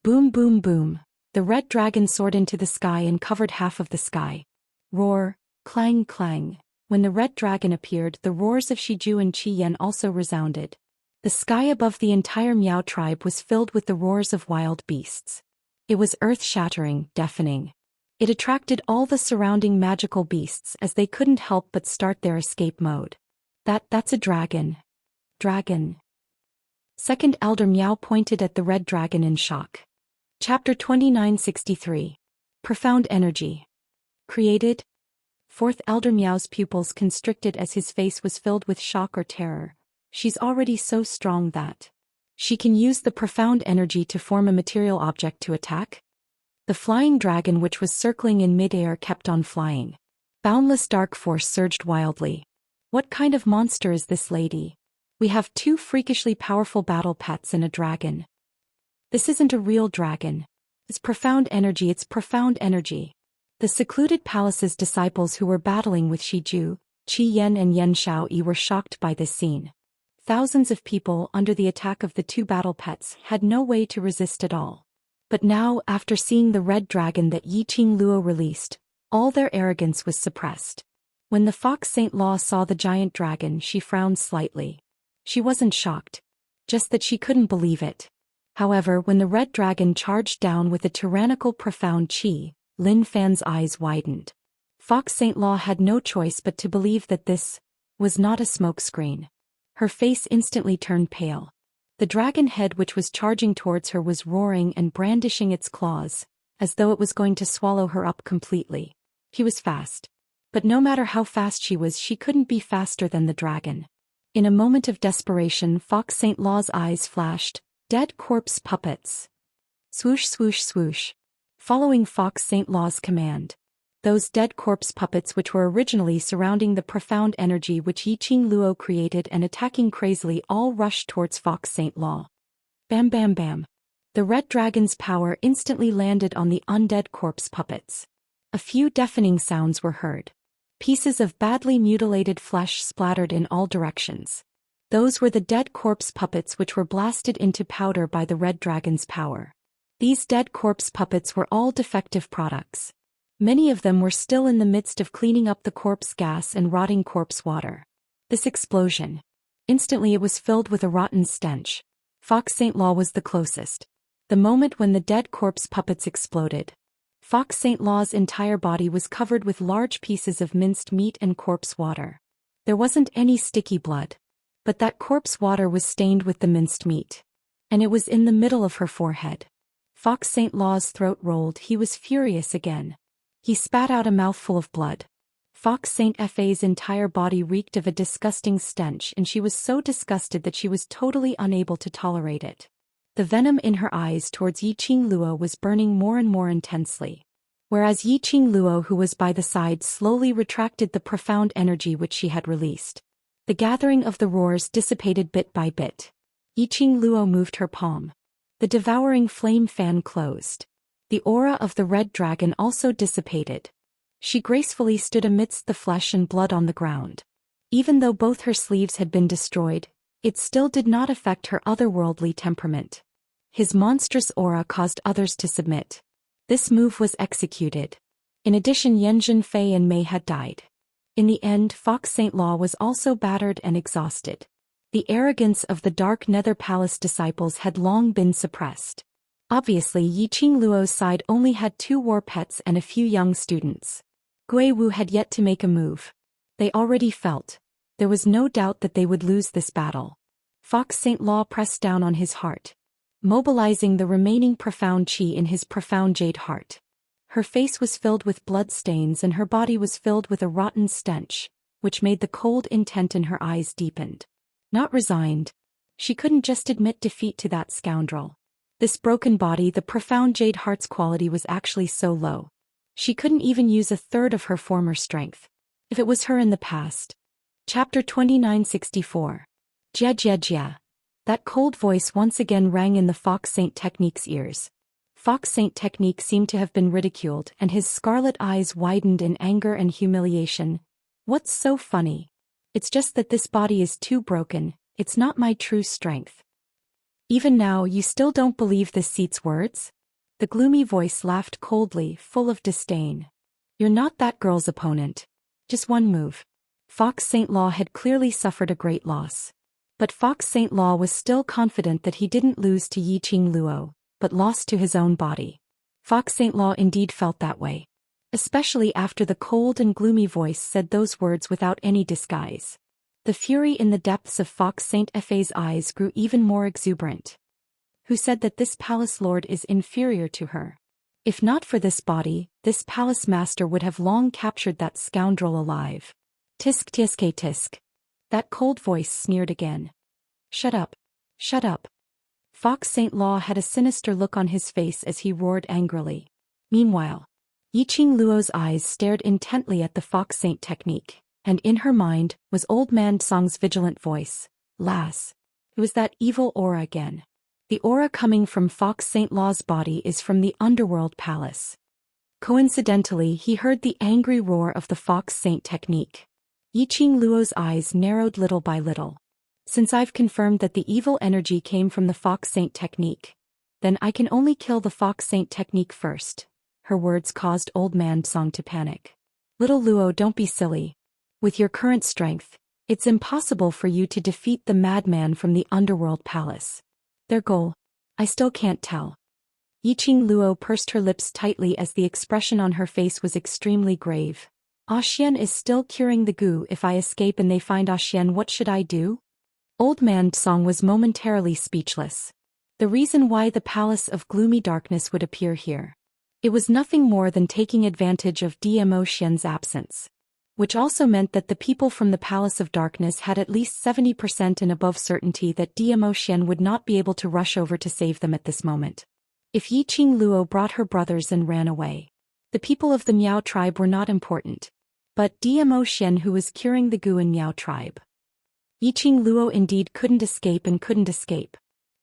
Boom boom boom. The red dragon soared into the sky and covered half of the sky. Roar, clang clang. When the red dragon appeared, the roars of Shiju and Qi Yan also resounded. The sky above the entire Miao tribe was filled with the roars of wild beasts. It was earth-shattering, deafening. It attracted all the surrounding magical beasts as they couldn't help but start their escape mode. That's a dragon. Dragon. Second Elder Miao pointed at the red dragon in shock. Chapter 2963. Profound Energy. Created. Fourth Elder Miao's pupils constricted as his face was filled with shock or terror. She's already so strong that she can use the profound energy to form a material object to attack? The flying dragon which was circling in mid-air kept on flying. Boundless dark force surged wildly. What kind of monster is this lady? We have two freakishly powerful battle pets and a dragon. This isn't a real dragon. It's profound energy, it's profound energy. The secluded palace's disciples who were battling with Shiju, Qi Yan and Yan Shaoyi were shocked by this scene. Thousands of people under the attack of the two battle pets had no way to resist at all. But now, after seeing the red dragon that Yiqing Luo released, all their arrogance was suppressed. When the Fox Saint Law saw the giant dragon, she frowned slightly. She wasn't shocked. Just that she couldn't believe it. However, when the red dragon charged down with a tyrannical profound chi, Lin Fan's eyes widened. Fox Saint Law had no choice but to believe that this was not a smokescreen. Her face instantly turned pale. The dragon head which was charging towards her was roaring and brandishing its claws, as though it was going to swallow her up completely. He was fast. But no matter how fast she was, she couldn't be faster than the dragon. In a moment of desperation, Fox Saint Law's eyes flashed. Dead corpse puppets. Swoosh swoosh swoosh. Following Fox Saint Law's command. Those dead corpse puppets which were originally surrounding the profound energy which Yiqing Luo created and attacking crazily all rushed towards Fox Saint Law. Bam bam bam. The red dragon's power instantly landed on the undead corpse puppets. A few deafening sounds were heard. Pieces of badly mutilated flesh splattered in all directions. Those were the dead corpse puppets which were blasted into powder by the red dragon's power. These dead corpse puppets were all defective products. Many of them were still in the midst of cleaning up the corpse gas and rotting corpse water. This explosion. Instantly it was filled with a rotten stench. Fox Saint Law was the closest. The moment when the dead corpse puppets exploded. Fox Saint Law's entire body was covered with large pieces of minced meat and corpse water. There wasn't any sticky blood. But that corpse water was stained with the minced meat. And it was in the middle of her forehead. Fox Saint Law's throat rolled. He was furious again. He spat out a mouthful of blood. Fox Saint Fa's entire body reeked of a disgusting stench and she was so disgusted that she was totally unable to tolerate it. The venom in her eyes towards Yiqing Luo was burning more and more intensely. Whereas Yiqing Luo, who was by the side, slowly retracted the profound energy which she had released. The gathering of the roars dissipated bit by bit. Yiqing Luo moved her palm. The devouring flame fan closed. The aura of the red dragon also dissipated. She gracefully stood amidst the flesh and blood on the ground. Even though both her sleeves had been destroyed, it still did not affect her otherworldly temperament. His monstrous aura caused others to submit. This move was executed. In addition, Yanjun Fei and Mei had died. In the end, Fox Saint Law was also battered and exhausted. The arrogance of the Dark Nether Palace disciples had long been suppressed. Obviously, Yiqing Luo's side only had 2 war pets and a few young students. Gui Wu had yet to make a move. They already felt. There was no doubt that they would lose this battle. Fox Saint Law pressed down on his heart, mobilizing the remaining profound qi in his profound jade heart. Her face was filled with blood stains and her body was filled with a rotten stench, which made the cold intent in her eyes deepened. Not resigned. She couldn't just admit defeat to that scoundrel. This broken body, the profound jade heart's quality was actually so low. She couldn't even use a third of her former strength. If it was her in the past. Chapter 2964. Jia Jia Jia. That cold voice once again rang in the Fox Saint Technique's ears. Fox Saint Technique seemed to have been ridiculed and his scarlet eyes widened in anger and humiliation. What's so funny? It's just that this body is too broken, it's not my true strength. Even now you still don't believe this seat's words? The gloomy voice laughed coldly, full of disdain. You're not that girl's opponent. Just one move. Fox Saint Law had clearly suffered a great loss. But Fox Saint Law was still confident that he didn't lose to Yiqing Luo, but lost to his own body. Fox Saint Law indeed felt that way. Especially after the cold and gloomy voice said those words without any disguise. The fury in the depths of Fox Saint Fei's eyes grew even more exuberant. Who said that this palace lord is inferior to her? If not for this body, this palace master would have long captured that scoundrel alive. Tisk tisk tisk. That cold voice sneered again. Shut up. Shut up. Fox Saint Law had a sinister look on his face as he roared angrily. Meanwhile, Yiqing Luo's eyes stared intently at the Fox Saint Technique, and in her mind was Old Man Song's vigilant voice. Lass. It was that evil aura again. The aura coming from Fox Saint Law's body is from the Underworld Palace. Coincidentally, he heard the angry roar of the Fox Saint Technique. Yiqing Luo's eyes narrowed little by little. Since I've confirmed that the evil energy came from the Fox Saint Technique, then I can only kill the Fox Saint Technique first. Her words caused Old Man Song to panic. Little Luo, don't be silly. With your current strength, it's impossible for you to defeat the madman from the Underworld Palace. Their goal? I still can't tell. Yiqing Luo pursed her lips tightly as the expression on her face was extremely grave. Xian is still curing the goo. If I escape and they find Xian, what should I do? Old Man Song was momentarily speechless. The reason why the Palace of Gloomy Darkness would appear here. It was nothing more than taking advantage of Dmo Xian's absence. Which also meant that the people from the Palace of Darkness had at least 70% and above certainty that Dmo Xian would not be able to rush over to save them at this moment. If Yiqing Luo brought her brothers and ran away, the people of the Miao tribe were not important. But Dmo Xian, who was curing the goo in Miao tribe. Yiqing Luo indeed couldn't escape and couldn't escape.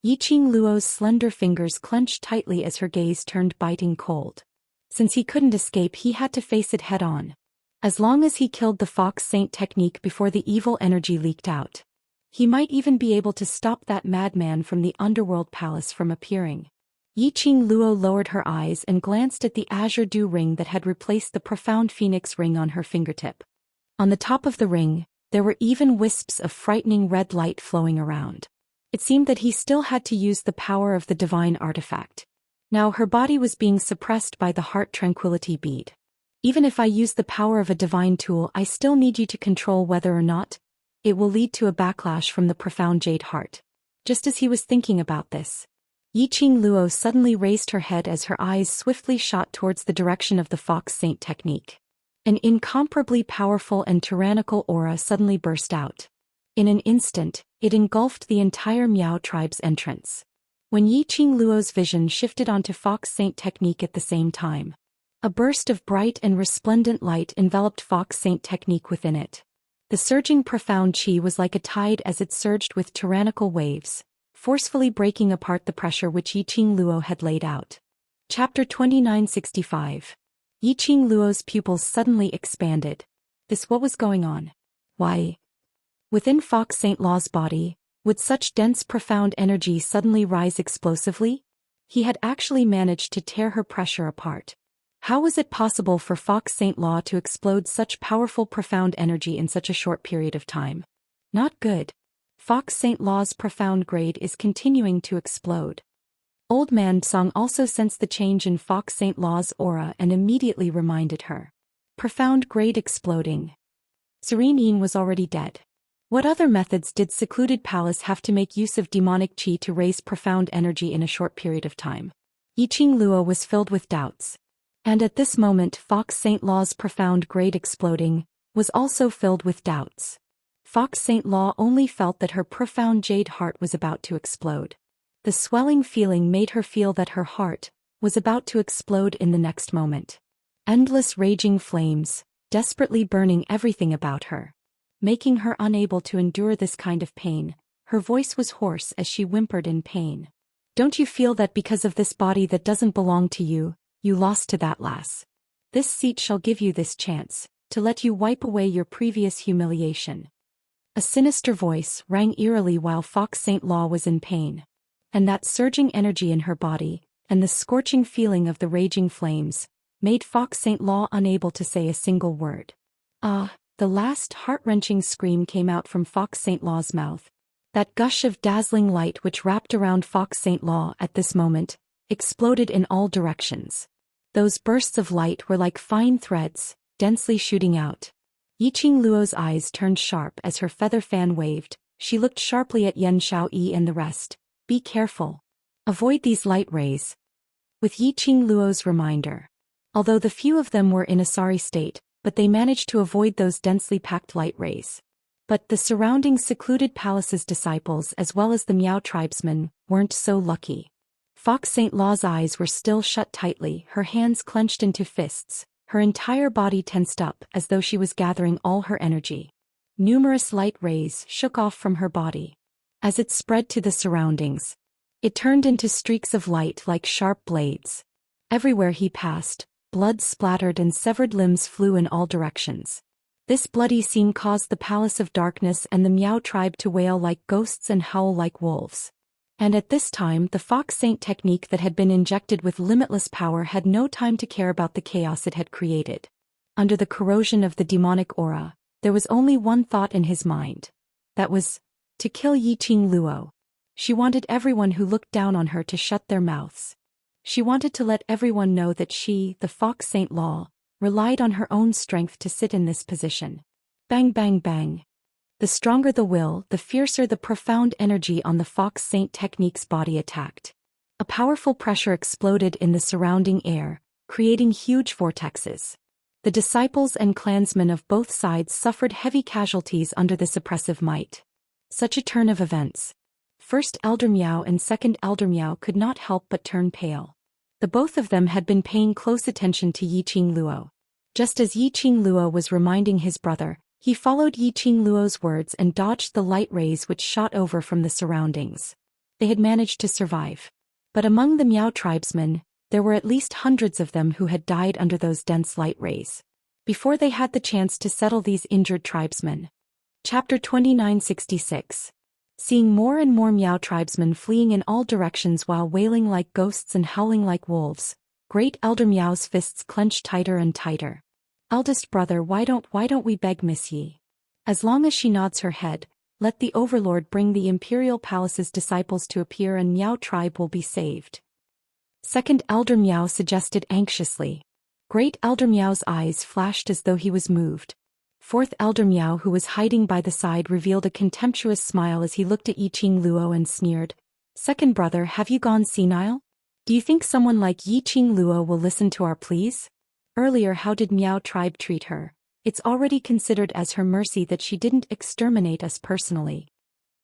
Yiqing Luo's slender fingers clenched tightly as her gaze turned biting cold. Since he couldn't escape, he had to face it head on. As long as he killed the Fox Saint Technique before the evil energy leaked out, he might even be able to stop that madman from the Underworld Palace from appearing. Yiqing Luo lowered her eyes and glanced at the azure dew ring that had replaced the profound phoenix ring on her fingertip. On the top of the ring, there were even wisps of frightening red light flowing around. It seemed that he still had to use the power of the divine artifact. Now her body was being suppressed by the heart tranquility bead. Even if I use the power of a divine tool, I still need you to control whether or not it will lead to a backlash from the profound jade heart. Just as he was thinking about this, Yiqing Luo suddenly raised her head as her eyes swiftly shot towards the direction of the Fox Saint Technique. An incomparably powerful and tyrannical aura suddenly burst out. In an instant, it engulfed the entire Miao tribe's entrance. When Yiqing Luo's vision shifted onto Fox Saint Technique at the same time, a burst of bright and resplendent light enveloped Fox Saint Technique within it. The surging profound qi was like a tide as it surged with tyrannical waves, forcefully breaking apart the pressure which Yiqing Luo had laid out. Chapter 2965. Yiqing Luo's pupils suddenly expanded. What was going on? Why? Within Fox Saint Law's body, would such dense profound energy suddenly rise explosively? He had actually managed to tear her pressure apart. How was it possible for Fox Saint Law to explode such powerful profound energy in such a short period of time? Not good. Fox St. Law's profound grade is continuing to explode. Old Man Song also sensed the change in Fox St. Law's aura and immediately reminded her. Profound grade exploding. Serene Yin was already dead. What other methods did Secluded Palace have to make use of demonic qi to raise profound energy in a short period of time? Yiqing Luo was filled with doubts. And at this moment Fox St. Law's profound grade exploding was also filled with doubts. Fox St. Law only felt that her profound jade heart was about to explode. The swelling feeling made her feel that her heart was about to explode in the next moment. Endless raging flames, desperately burning everything about her. Making her unable to endure this kind of pain, her voice was hoarse as she whimpered in pain. Don't you feel that because of this body that doesn't belong to you, you lost to that lass? This seat shall give you this chance, to let you wipe away your previous humiliation. A sinister voice rang eerily while Fox St. Law was in pain. And that surging energy in her body, and the scorching feeling of the raging flames, made Fox St. Law unable to say a single word. Ah, the last heart-wrenching scream came out from Fox St. Law's mouth. That gush of dazzling light which wrapped around Fox St. Law at this moment, exploded in all directions. Those bursts of light were like fine threads, densely shooting out. Yiqing Luo's eyes turned sharp as her feather fan waved. She looked sharply at Yan Xiaoyi and the rest. Be careful. Avoid these light rays. With Yiqing Luo's reminder. Although the few of them were in a sorry state, but they managed to avoid those densely packed light rays. But the surrounding Secluded Palace's disciples as well as the Miao tribesmen weren't so lucky. Fox St. Law's eyes were still shut tightly, her hands clenched into fists, her entire body tensed up as though she was gathering all her energy. Numerous light rays shook off from her body. As it spread to the surroundings, it turned into streaks of light like sharp blades. Everywhere he passed, blood splattered and severed limbs flew in all directions. This bloody scene caused the Palace of Darkness and the Miao tribe to wail like ghosts and howl like wolves. And at this time the Fox Saint technique that had been injected with limitless power had no time to care about the chaos it had created. Under the corrosion of the demonic aura, there was only one thought in his mind. That was, to kill Yiqing Luo. She wanted everyone who looked down on her to shut their mouths. She wanted to let everyone know that she, the Fox Saint Law, relied on her own strength to sit in this position. Bang bang bang. The stronger the will, the fiercer the profound energy on the Fox Saint technique's body attacked. A powerful pressure exploded in the surrounding air, creating huge vortexes. The disciples and clansmen of both sides suffered heavy casualties under this oppressive might. Such a turn of events. First Elder Miao and Second Elder Miao could not help but turn pale. The both of them had been paying close attention to Yiqing Luo. Just as Yiqing Luo was reminding his brother, he followed Yiqing Luo's words and dodged the light rays which shot over from the surroundings. They had managed to survive. But among the Miao tribesmen, there were at least hundreds of them who had died under those dense light rays. Before they had the chance to settle these injured tribesmen. Chapter 2966. Seeing more and more Miao tribesmen fleeing in all directions while wailing like ghosts and howling like wolves, Great Elder Miao's fists clenched tighter and tighter. Eldest brother, why don't we beg Miss Yi? As long as she nods her head, let the Overlord bring the Imperial Palace's disciples to appear and Miao tribe will be saved. Second Elder Miao suggested anxiously. Great Elder Miao's eyes flashed as though he was moved. Fourth Elder Miao, who was hiding by the side, revealed a contemptuous smile as he looked at Yiqing Luo and sneered. Second brother, have you gone senile? Do you think someone like Yiqing Luo will listen to our pleas? Earlier, how did Miao tribe treat her? It's already considered as her mercy that she didn't exterminate us personally.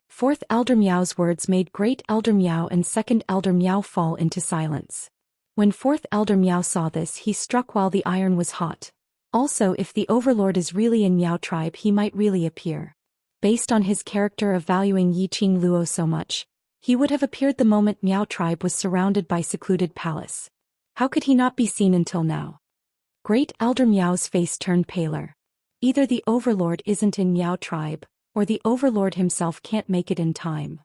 Fourth Elder Miao's words made Great Elder Miao and Second Elder Miao fall into silence. When Fourth Elder Miao saw this, he struck while the iron was hot. Also, if the Overlord is really in Miao tribe, he might really appear. Based on his character of valuing Yiqing Luo so much, he would have appeared the moment Miao tribe was surrounded by Secluded Palace. How could he not be seen until now? Great Elder Miao's face turned paler. Either the Overlord isn't in Miao tribe, or the Overlord himself can't make it in time.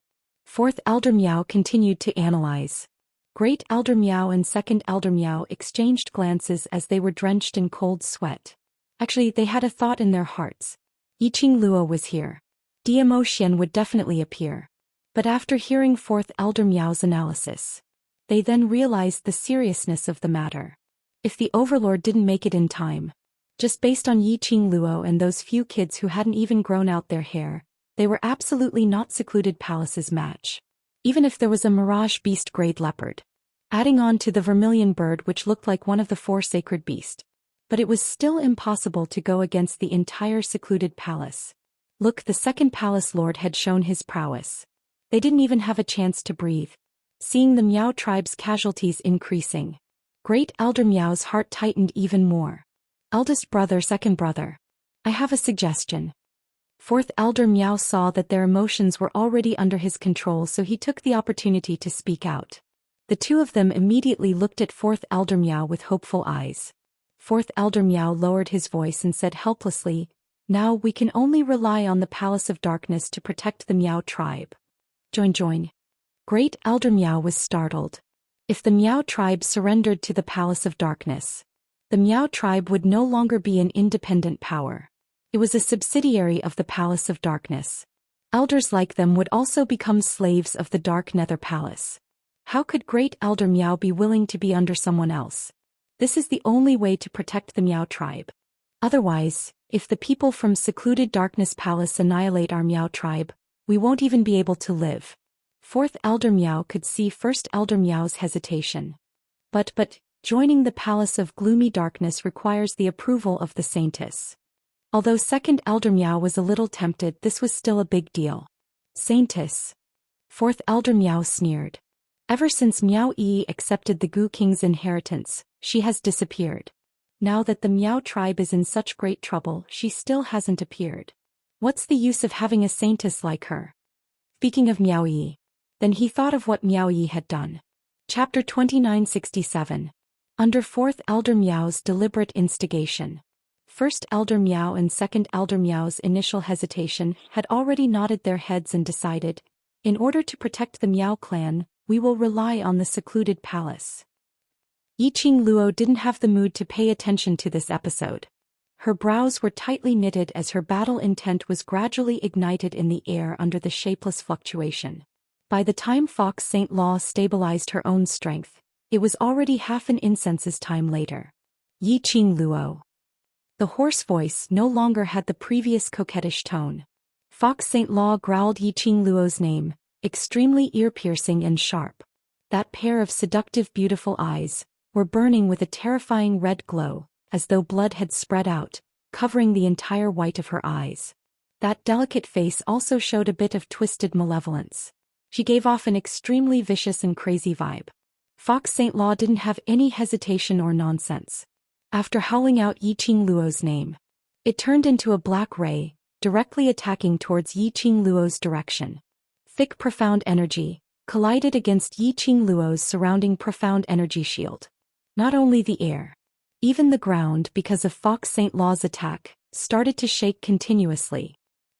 Fourth Elder Miao continued to analyze. Great Elder Miao and Second Elder Miao exchanged glances as they were drenched in cold sweat. Actually, they had a thought in their hearts. Yiqing Luo was here. Zhou Xian would definitely appear. But after hearing Fourth Elder Miao's analysis, they then realized the seriousness of the matter. If the Overlord didn't make it in time, just based on Yiqing Luo and those few kids who hadn't even grown out their hair, they were absolutely not Secluded Palace's match. Even if there was a Mirage Beast grade leopard, adding on to the vermilion bird which looked like one of the 4 sacred beasts. But it was still impossible to go against the entire Secluded Palace. Look, the second Palace Lord had shown his prowess. They didn't even have a chance to breathe. Seeing the Miao tribe's casualties increasing, Great Elder Miao's heart tightened even more. Eldest brother, second brother, I have a suggestion. Fourth Elder Miao saw that their emotions were already under his control, so he took the opportunity to speak out. The two of them immediately looked at Fourth Elder Miao with hopeful eyes. Fourth Elder Miao lowered his voice and said helplessly, "Now we can only rely on the Palace of Darkness to protect the Miao tribe." Join. Great Elder Miao was startled. If the Miao tribe surrendered to the Palace of Darkness, the Miao tribe would no longer be an independent power. It was a subsidiary of the Palace of Darkness. Elders like them would also become slaves of the Dark Nether Palace. How could Great Elder Miao be willing to be under someone else? This is the only way to protect the Miao tribe. Otherwise, if the people from Secluded Darkness Palace annihilate our Miao tribe, we won't even be able to live. Fourth Elder Miao could see First Elder Miao's hesitation. But joining the Palace of Gloomy Darkness requires the approval of the Saintess. Although Second Elder Miao was a little tempted, this was still a big deal. Saintess. Fourth Elder Miao sneered. Ever since Miao Yi accepted the Gu King's inheritance, she has disappeared. Now that the Miao tribe is in such great trouble, she still hasn't appeared. What's the use of having a saintess like her? Speaking of Miao Yi, then he thought of what Miao Yi had done. Chapter 2967. Under Fourth Elder Miao's deliberate instigation. First Elder Miao and Second Elder Miao's initial hesitation had already nodded their heads and decided, in order to protect the Miao clan, we will rely on the Secluded Palace. Yiqing Luo didn't have the mood to pay attention to this episode. Her brows were tightly knitted as her battle intent was gradually ignited in the air under the shapeless fluctuation. By the time Fox St. Law stabilized her own strength, it was already half an incense's time later. Yiqing Luo. The hoarse voice no longer had the previous coquettish tone. Fox St. Law growled Yiqing Luo's name, extremely ear-piercing and sharp. That pair of seductive beautiful eyes were burning with a terrifying red glow, as though blood had spread out, covering the entire white of her eyes. That delicate face also showed a bit of twisted malevolence. She gave off an extremely vicious and crazy vibe. Fox St. Law didn't have any hesitation or nonsense. After howling out Yiqing Luo's name, it turned into a black ray, directly attacking towards Yiqing Luo's direction. Thick profound energy collided against Yiqing Luo's surrounding profound energy shield. Not only the air, even the ground, because of Fox St. Law's attack, started to shake continuously.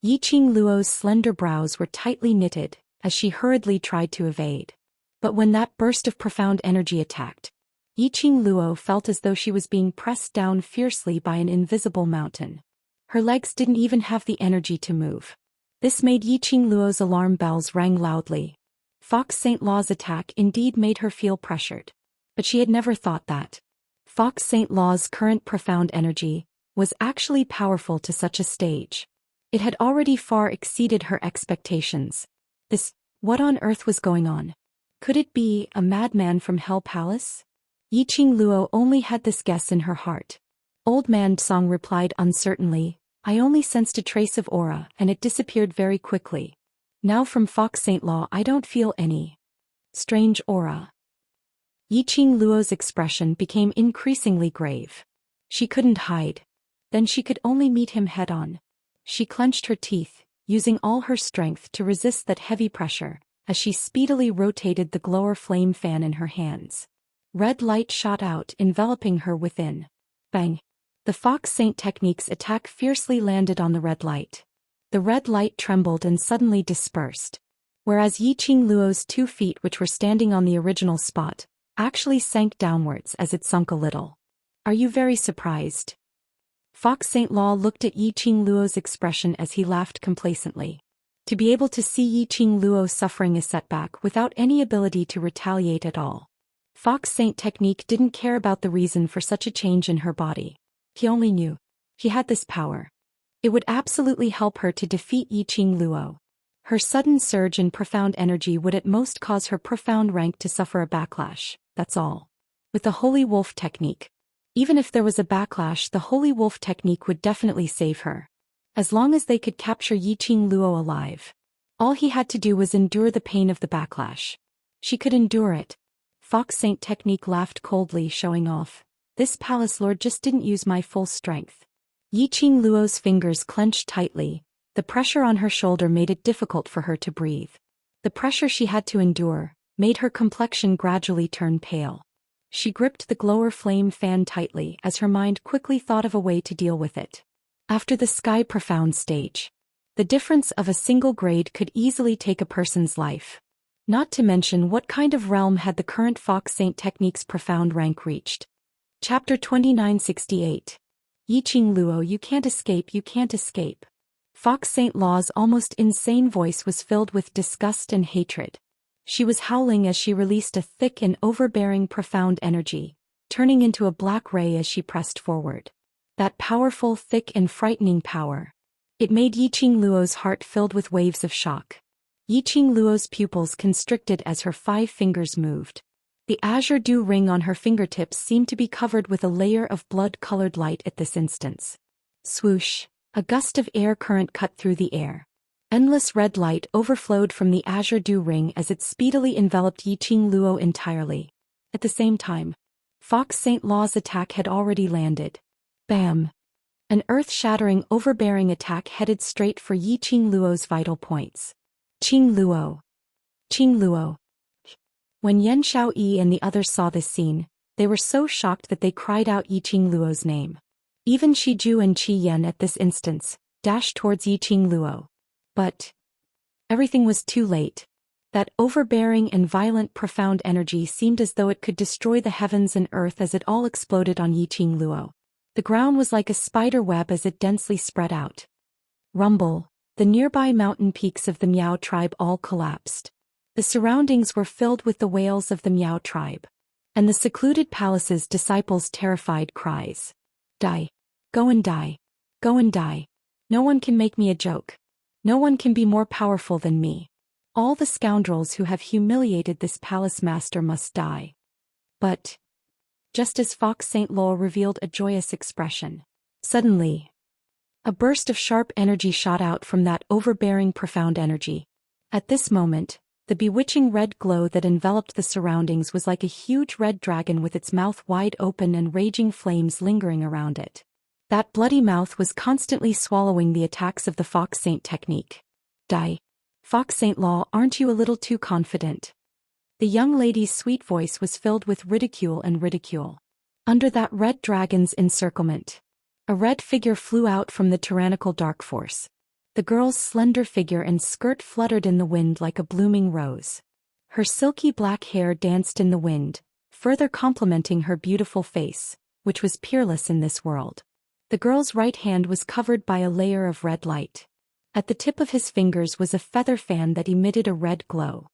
Yiqing Luo's slender brows were tightly knitted as she hurriedly tried to evade. But when that burst of profound energy attacked, Yiqing Luo felt as though she was being pressed down fiercely by an invisible mountain. Her legs didn't even have the energy to move. This made Yiqing Luo's alarm bells rang loudly. Fox St. Law's attack indeed made her feel pressured. But she had never thought that Fox St. Law's current profound energy was actually powerful to such a stage. It had already far exceeded her expectations. What on earth was going on? Could it be a madman from Hell Palace? Yiqing Luo only had this guess in her heart. Old Man Song replied uncertainly, "I only sensed a trace of aura and it disappeared very quickly. Now from Fox St. Law I don't feel any strange aura." Yiqing Luo's expression became increasingly grave. She couldn't hide. Then she could only meet him head-on. She clenched her teeth, using all her strength to resist that heavy pressure, as she speedily rotated the glower flame fan in her hands. Red light shot out, enveloping her within. Bang! The Fox Saint technique's attack fiercely landed on the red light. The red light trembled and suddenly dispersed. Whereas Yiqing Luo's 2 feet, which were standing on the original spot, actually sank downwards as it sunk a little. "Are you very surprised?" Fox St. Law looked at Yiqing Luo's expression as he laughed complacently. To be able to see Yi Qing Luo suffering a setback without any ability to retaliate at all. Fox Saint technique didn't care about the reason for such a change in her body. He only knew. He had this power. It would absolutely help her to defeat Yi Qing Luo. Her sudden surge in profound energy would at most cause her profound rank to suffer a backlash, that's all. With the Holy Wolf technique. Even if there was a backlash, the Holy Wolf technique would definitely save her. As long as they could capture Yi Qing Luo alive. All he had to do was endure the pain of the backlash. She could endure it. Fox Saint technique laughed coldly, showing off. This palace lord just didn't use my full strength. Yi Qing Luo's fingers clenched tightly. The pressure on her shoulder made it difficult for her to breathe. The pressure she had to endure made her complexion gradually turn pale. She gripped the glower flame fan tightly as her mind quickly thought of a way to deal with it. After the sky profound stage, the difference of a single grade could easily take a person's life. Not to mention what kind of realm had the current Fox Saint technique's profound rank reached. Chapter 2968. Yi Qing Luo, you can't escape, you can't escape. Fox Saint Law's almost insane voice was filled with disgust and hatred. She was howling as she released a thick and overbearing profound energy, turning into a black ray as she pressed forward. That powerful, thick and frightening power. It made Yi Qing Luo's heart filled with waves of shock. Yi Qing Luo's pupils constricted as her 5 fingers moved. The azure dew ring on her fingertips seemed to be covered with a layer of blood-colored light at this instance. Swoosh! A gust of air current cut through the air. Endless red light overflowed from the azure dew ring as it speedily enveloped Yi Qing Luo entirely. At the same time, Fox Saint Law's attack had already landed. Bam! An earth-shattering, overbearing attack headed straight for Yi Qing Luo's vital points. Qing Luo. Qing Luo. When Yan Xiaoyi and the others saw this scene, they were so shocked that they cried out Yi Qing Luo's name. Even Shi Ju and Qi Yan at this instance dashed towards Yi Qing Luo. But everything was too late. That overbearing and violent profound energy seemed as though it could destroy the heavens and earth as it all exploded on Yi Qing Luo. The ground was like a spider web as it densely spread out. Rumble! The nearby mountain peaks of the Miao tribe all collapsed. The surroundings were filled with the wails of the Miao tribe. And the secluded palace's disciples' terrified cries. Die. Go and die. Go and die. No one can make me a joke. No one can be more powerful than me. All the scoundrels who have humiliated this palace master must die. But just as Fox Saint Law revealed a joyous expression, suddenly, a burst of sharp energy shot out from that overbearing profound energy. At this moment, the bewitching red glow that enveloped the surroundings was like a huge red dragon with its mouth wide open and raging flames lingering around it. That bloody mouth was constantly swallowing the attacks of the Fox Saint technique. Die. Fox Saint Law, aren't you a little too confident? The young lady's sweet voice was filled with ridicule and ridicule. Under that red dragon's encirclement, a red figure flew out from the tyrannical dark force. The girl's slender figure and skirt fluttered in the wind like a blooming rose. Her silky black hair danced in the wind, further complementing her beautiful face, which was peerless in this world. The girl's right hand was covered by a layer of red light. At the tip of his fingers was a feather fan that emitted a red glow.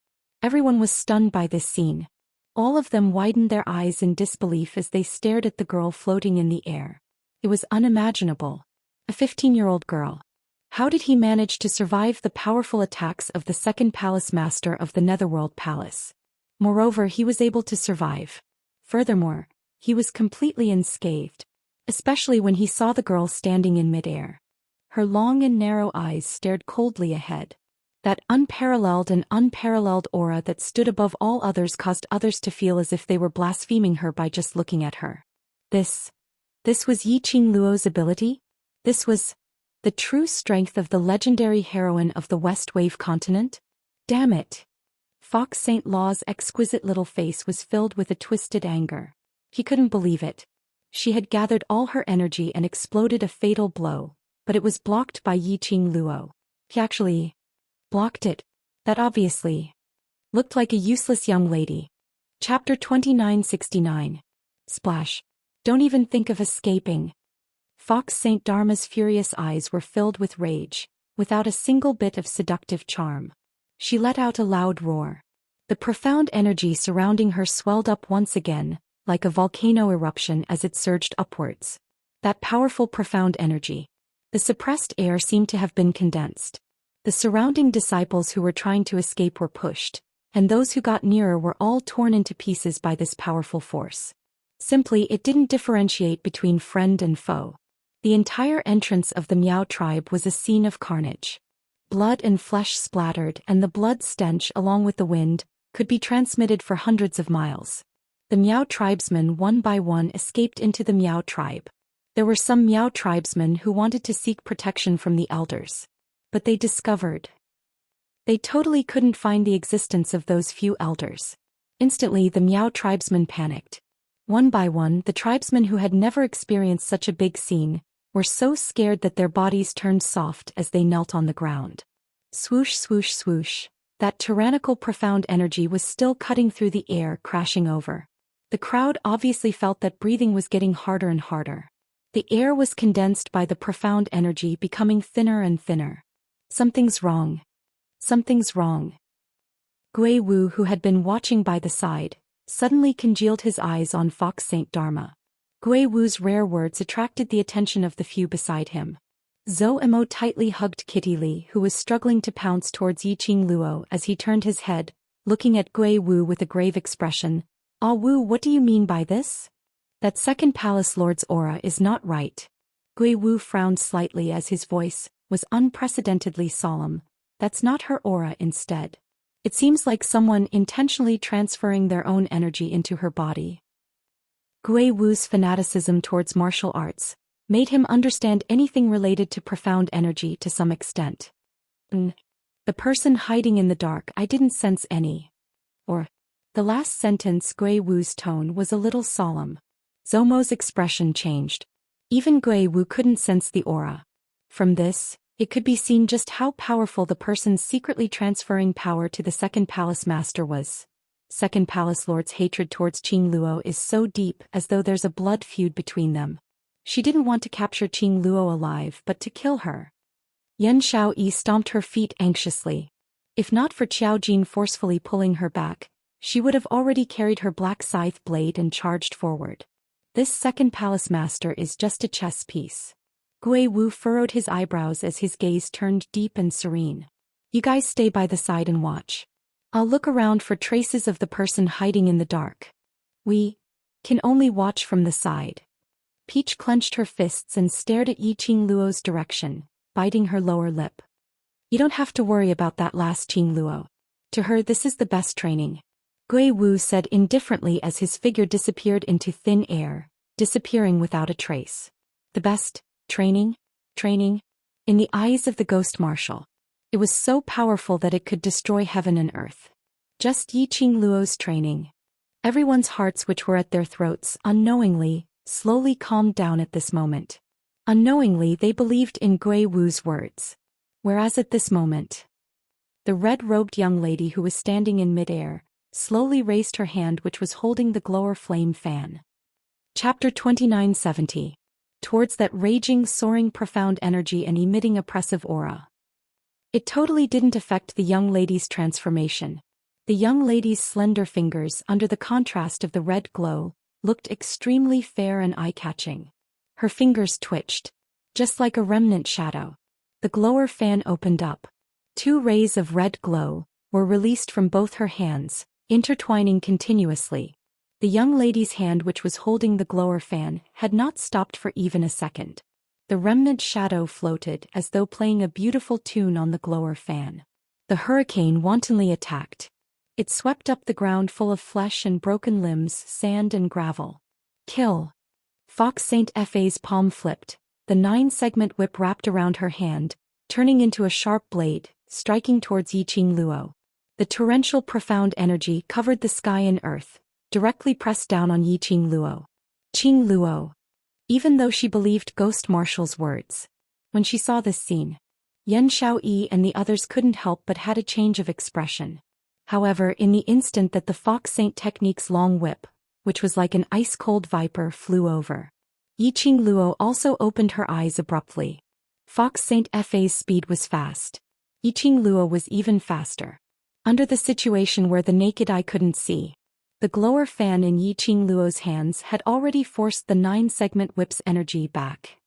Everyone was stunned by this scene. All of them widened their eyes in disbelief as they stared at the girl floating in the air. It was unimaginable. A 15-year-old girl. How did he manage to survive the powerful attacks of the second palace master of the Netherworld Palace? Moreover, he was able to survive. Furthermore, he was completely unscathed, especially when he saw the girl standing in midair. Her long and narrow eyes stared coldly ahead. That unparalleled aura that stood above all others caused others to feel as if they were blaspheming her by just looking at her. This was Yi Qing Luo's ability? This was the true strength of the legendary heroine of the West Wave continent? Damn it! Fox Saint Law's exquisite little face was filled with a twisted anger. He couldn't believe it. She had gathered all her energy and exploded a fatal blow, but it was blocked by Yi Qing Luo. He actually blocked it. That obviously looked like a useless young lady. Chapter 2969. Splash. Don't even think of escaping. Fox Saint Dharma's furious eyes were filled with rage, without a single bit of seductive charm. She let out a loud roar. The profound energy surrounding her swelled up once again, like a volcano eruption as it surged upwards. That powerful profound energy. The suppressed air seemed to have been condensed. The surrounding disciples who were trying to escape were pushed, and those who got nearer were all torn into pieces by this powerful force. Simply, it didn't differentiate between friend and foe. The entire entrance of the Miao tribe was a scene of carnage. Blood and flesh splattered, and the blood stench, along with the wind, could be transmitted for hundreds of miles. The Miao tribesmen one by one escaped into the Miao tribe. There were some Miao tribesmen who wanted to seek protection from the elders. But they discovered they totally couldn't find the existence of those few elders. Instantly, the Miao tribesmen panicked. One by one, the tribesmen who had never experienced such a big scene were so scared that their bodies turned soft as they knelt on the ground. Swoosh, swoosh, swoosh. That tyrannical profound energy was still cutting through the air, crashing over. The crowd obviously felt that breathing was getting harder and harder. The air was condensed by the profound energy, becoming thinner and thinner. Something's wrong. Something's wrong. Gui Wu, who had been watching by the side, suddenly congealed his eyes on Fox Saint Dharma. Gui Wu's rare words attracted the attention of the few beside him. Zhou Emo tightly hugged Kitty Li, who was struggling to pounce towards Yiqing Luo as he turned his head, looking at Gui Wu with a grave expression. "Ah Wu, what do you mean by this? That second palace lord's aura is not right." Gui Wu frowned slightly as his voice was unprecedentedly solemn. "That's not her aura instead. It seems like someone intentionally transferring their own energy into her body." Gui Wu's fanaticism towards martial arts made him understand anything related to profound energy to some extent. The person hiding in the dark, I didn't sense any. Or, the last sentence, Gui Wu's tone was a little solemn. Zomo's expression changed. Even Gui Wu couldn't sense the aura. From this, it could be seen just how powerful the person secretly transferring power to the Second Palace Master was. Second Palace Lord's hatred towards Qing Luo is so deep, as though there's a blood feud between them. She didn't want to capture Qing Luo alive but to kill her. Yan Xiaoyi stomped her feet anxiously. If not for Qiao Jin forcefully pulling her back, she would have already carried her black scythe blade and charged forward. This Second Palace Master is just a chess piece. Gui Wu furrowed his eyebrows as his gaze turned deep and serene. "You guys stay by the side and watch. I'll look around for traces of the person hiding in the dark. We can only watch from the side." Peach clenched her fists and stared at Yiqing Luo's direction, biting her lower lip. "You don't have to worry about that last Qing Luo. To her this is the best training," Gui Wu said indifferently as his figure disappeared into thin air, disappearing without a trace. "The best training? Training?" In the eyes of the ghost marshal, it was so powerful that it could destroy heaven and earth. Just Yiqing Luo's training. Everyone's hearts, which were at their throats, unknowingly, slowly calmed down at this moment. Unknowingly, they believed in Gui Wu's words. Whereas at this moment, the red-robed young lady who was standing in midair slowly raised her hand, which was holding the glower flame fan. Chapter 2970. Towards that raging, soaring profound energy and emitting oppressive aura. It totally didn't affect the young lady's transformation. The young lady's slender fingers, under the contrast of the red glow, looked extremely fair and eye-catching. Her fingers twitched, just like a remnant shadow. The glower fan opened up. 2 rays of red glow were released from both her hands, intertwining continuously. The young lady's hand, which was holding the glower fan, had not stopped for even a second. The remnant shadow floated as though playing a beautiful tune on the glower fan. The hurricane wantonly attacked. It swept up the ground full of flesh and broken limbs, sand and gravel. "Kill!" Fox Saint Fa's palm flipped, the 9-segment whip wrapped around her hand, turning into a sharp blade, striking towards Yiqing Luo. The torrential profound energy covered the sky and earth, directly pressed down on Yiqing Luo. Qing Luo. Even though she believed Ghost Marshal's words. When she saw this scene, Yan Xiaoyi and the others couldn't help but had a change of expression. However, in the instant that the Fox Saint technique's long whip, which was like an ice-cold viper, flew over, Yiqing Luo also opened her eyes abruptly. Fox Saint Fa's speed was fast. Yiqing Luo was even faster. Under the situation where the naked eye couldn't see, the glower fan in Yiqing Luo's hands had already forced the 9-segment whip's energy back.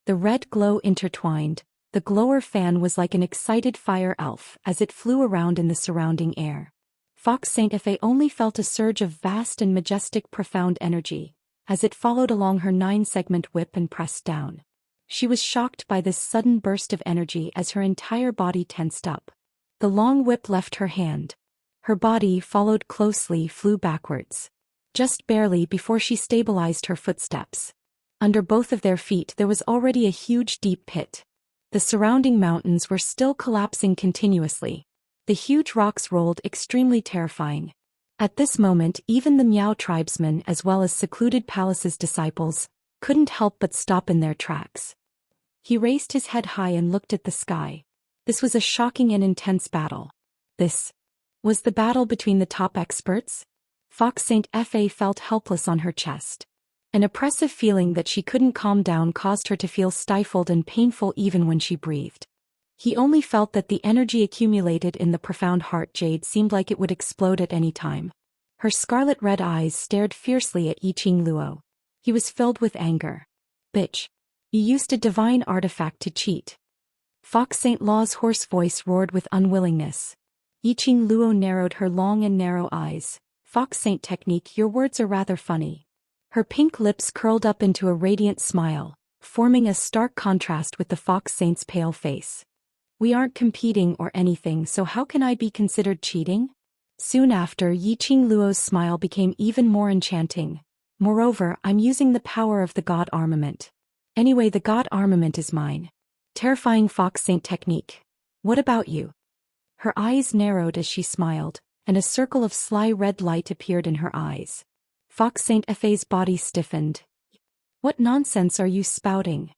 The red glow intertwined. The glower fan was like an excited fire elf as it flew around in the surrounding air. Fox Saint Fa only felt a surge of vast and majestic profound energy as it followed along her 9-segment whip and pressed down. She was shocked by this sudden burst of energy as her entire body tensed up. The long whip left her hand. Her body, followed closely, flew backwards. Just barely before she stabilized her footsteps. Under both of their feet there was already a huge deep pit. The surrounding mountains were still collapsing continuously. The huge rocks rolled, extremely terrifying. At this moment even the Miao tribesmen as well as Secluded Palace's disciples couldn't help but stop in their tracks. He raised his head high and looked at the sky. This was a shocking and intense battle. This was the battle between the top experts? Fox Saint Fa felt helpless on her chest. An oppressive feeling that she couldn't calm down caused her to feel stifled and painful even when she breathed. He only felt that the energy accumulated in the profound heart jade seemed like it would explode at any time. Her scarlet-red eyes stared fiercely at Yiqing Luo. He was filled with anger. Bitch. You used a divine artifact to cheat. Fox Saint Law's hoarse voice roared with unwillingness. Yiqing Luo narrowed her long and narrow eyes. Fox Saint technique, your words are rather funny. Her pink lips curled up into a radiant smile, forming a stark contrast with the Fox Saint's pale face. We aren't competing or anything, so how can I be considered cheating? Soon after, Yiqing Luo's smile became even more enchanting. Moreover, I'm using the power of the god armament. Anyway, the god armament is mine. Terrifying Fox Saint technique. What about you? Her eyes narrowed as she smiled, and a circle of sly red light appeared in her eyes. Fox Saint Fa's body stiffened. What nonsense are you spouting?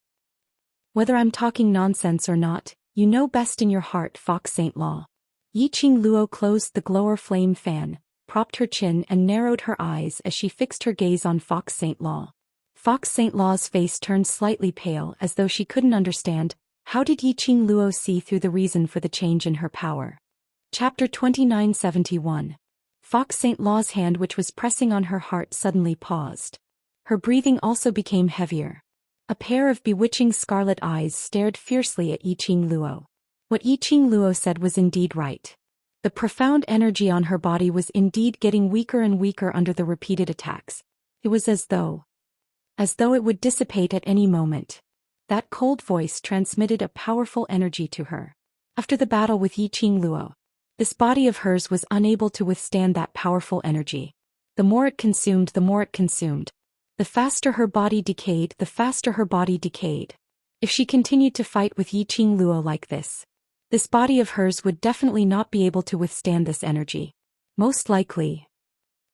Whether I'm talking nonsense or not, you know best in your heart, Fox Saint Law. Yiqing Luo closed the glower flame fan, propped her chin and narrowed her eyes as she fixed her gaze on Fox Saint Law. Fox Saint Law's face turned slightly pale as though she couldn't understand. How did Yiqing Luo see through the reason for the change in her power? Chapter 2971. Fox Saint Law's hand which was pressing on her heart suddenly paused. Her breathing also became heavier. A pair of bewitching scarlet eyes stared fiercely at Yiqing Luo. What Yiqing Luo said was indeed right. The profound energy on her body was indeed getting weaker and weaker under the repeated attacks. It was as though it would dissipate at any moment. That cold voice transmitted a powerful energy to her. After the battle with Yiqing Luo, this body of hers was unable to withstand that powerful energy. The more it consumed, the more it consumed. The faster her body decayed, the faster her body decayed. If she continued to fight with Yiqing Luo like this body of hers would definitely not be able to withstand this energy. Most likely,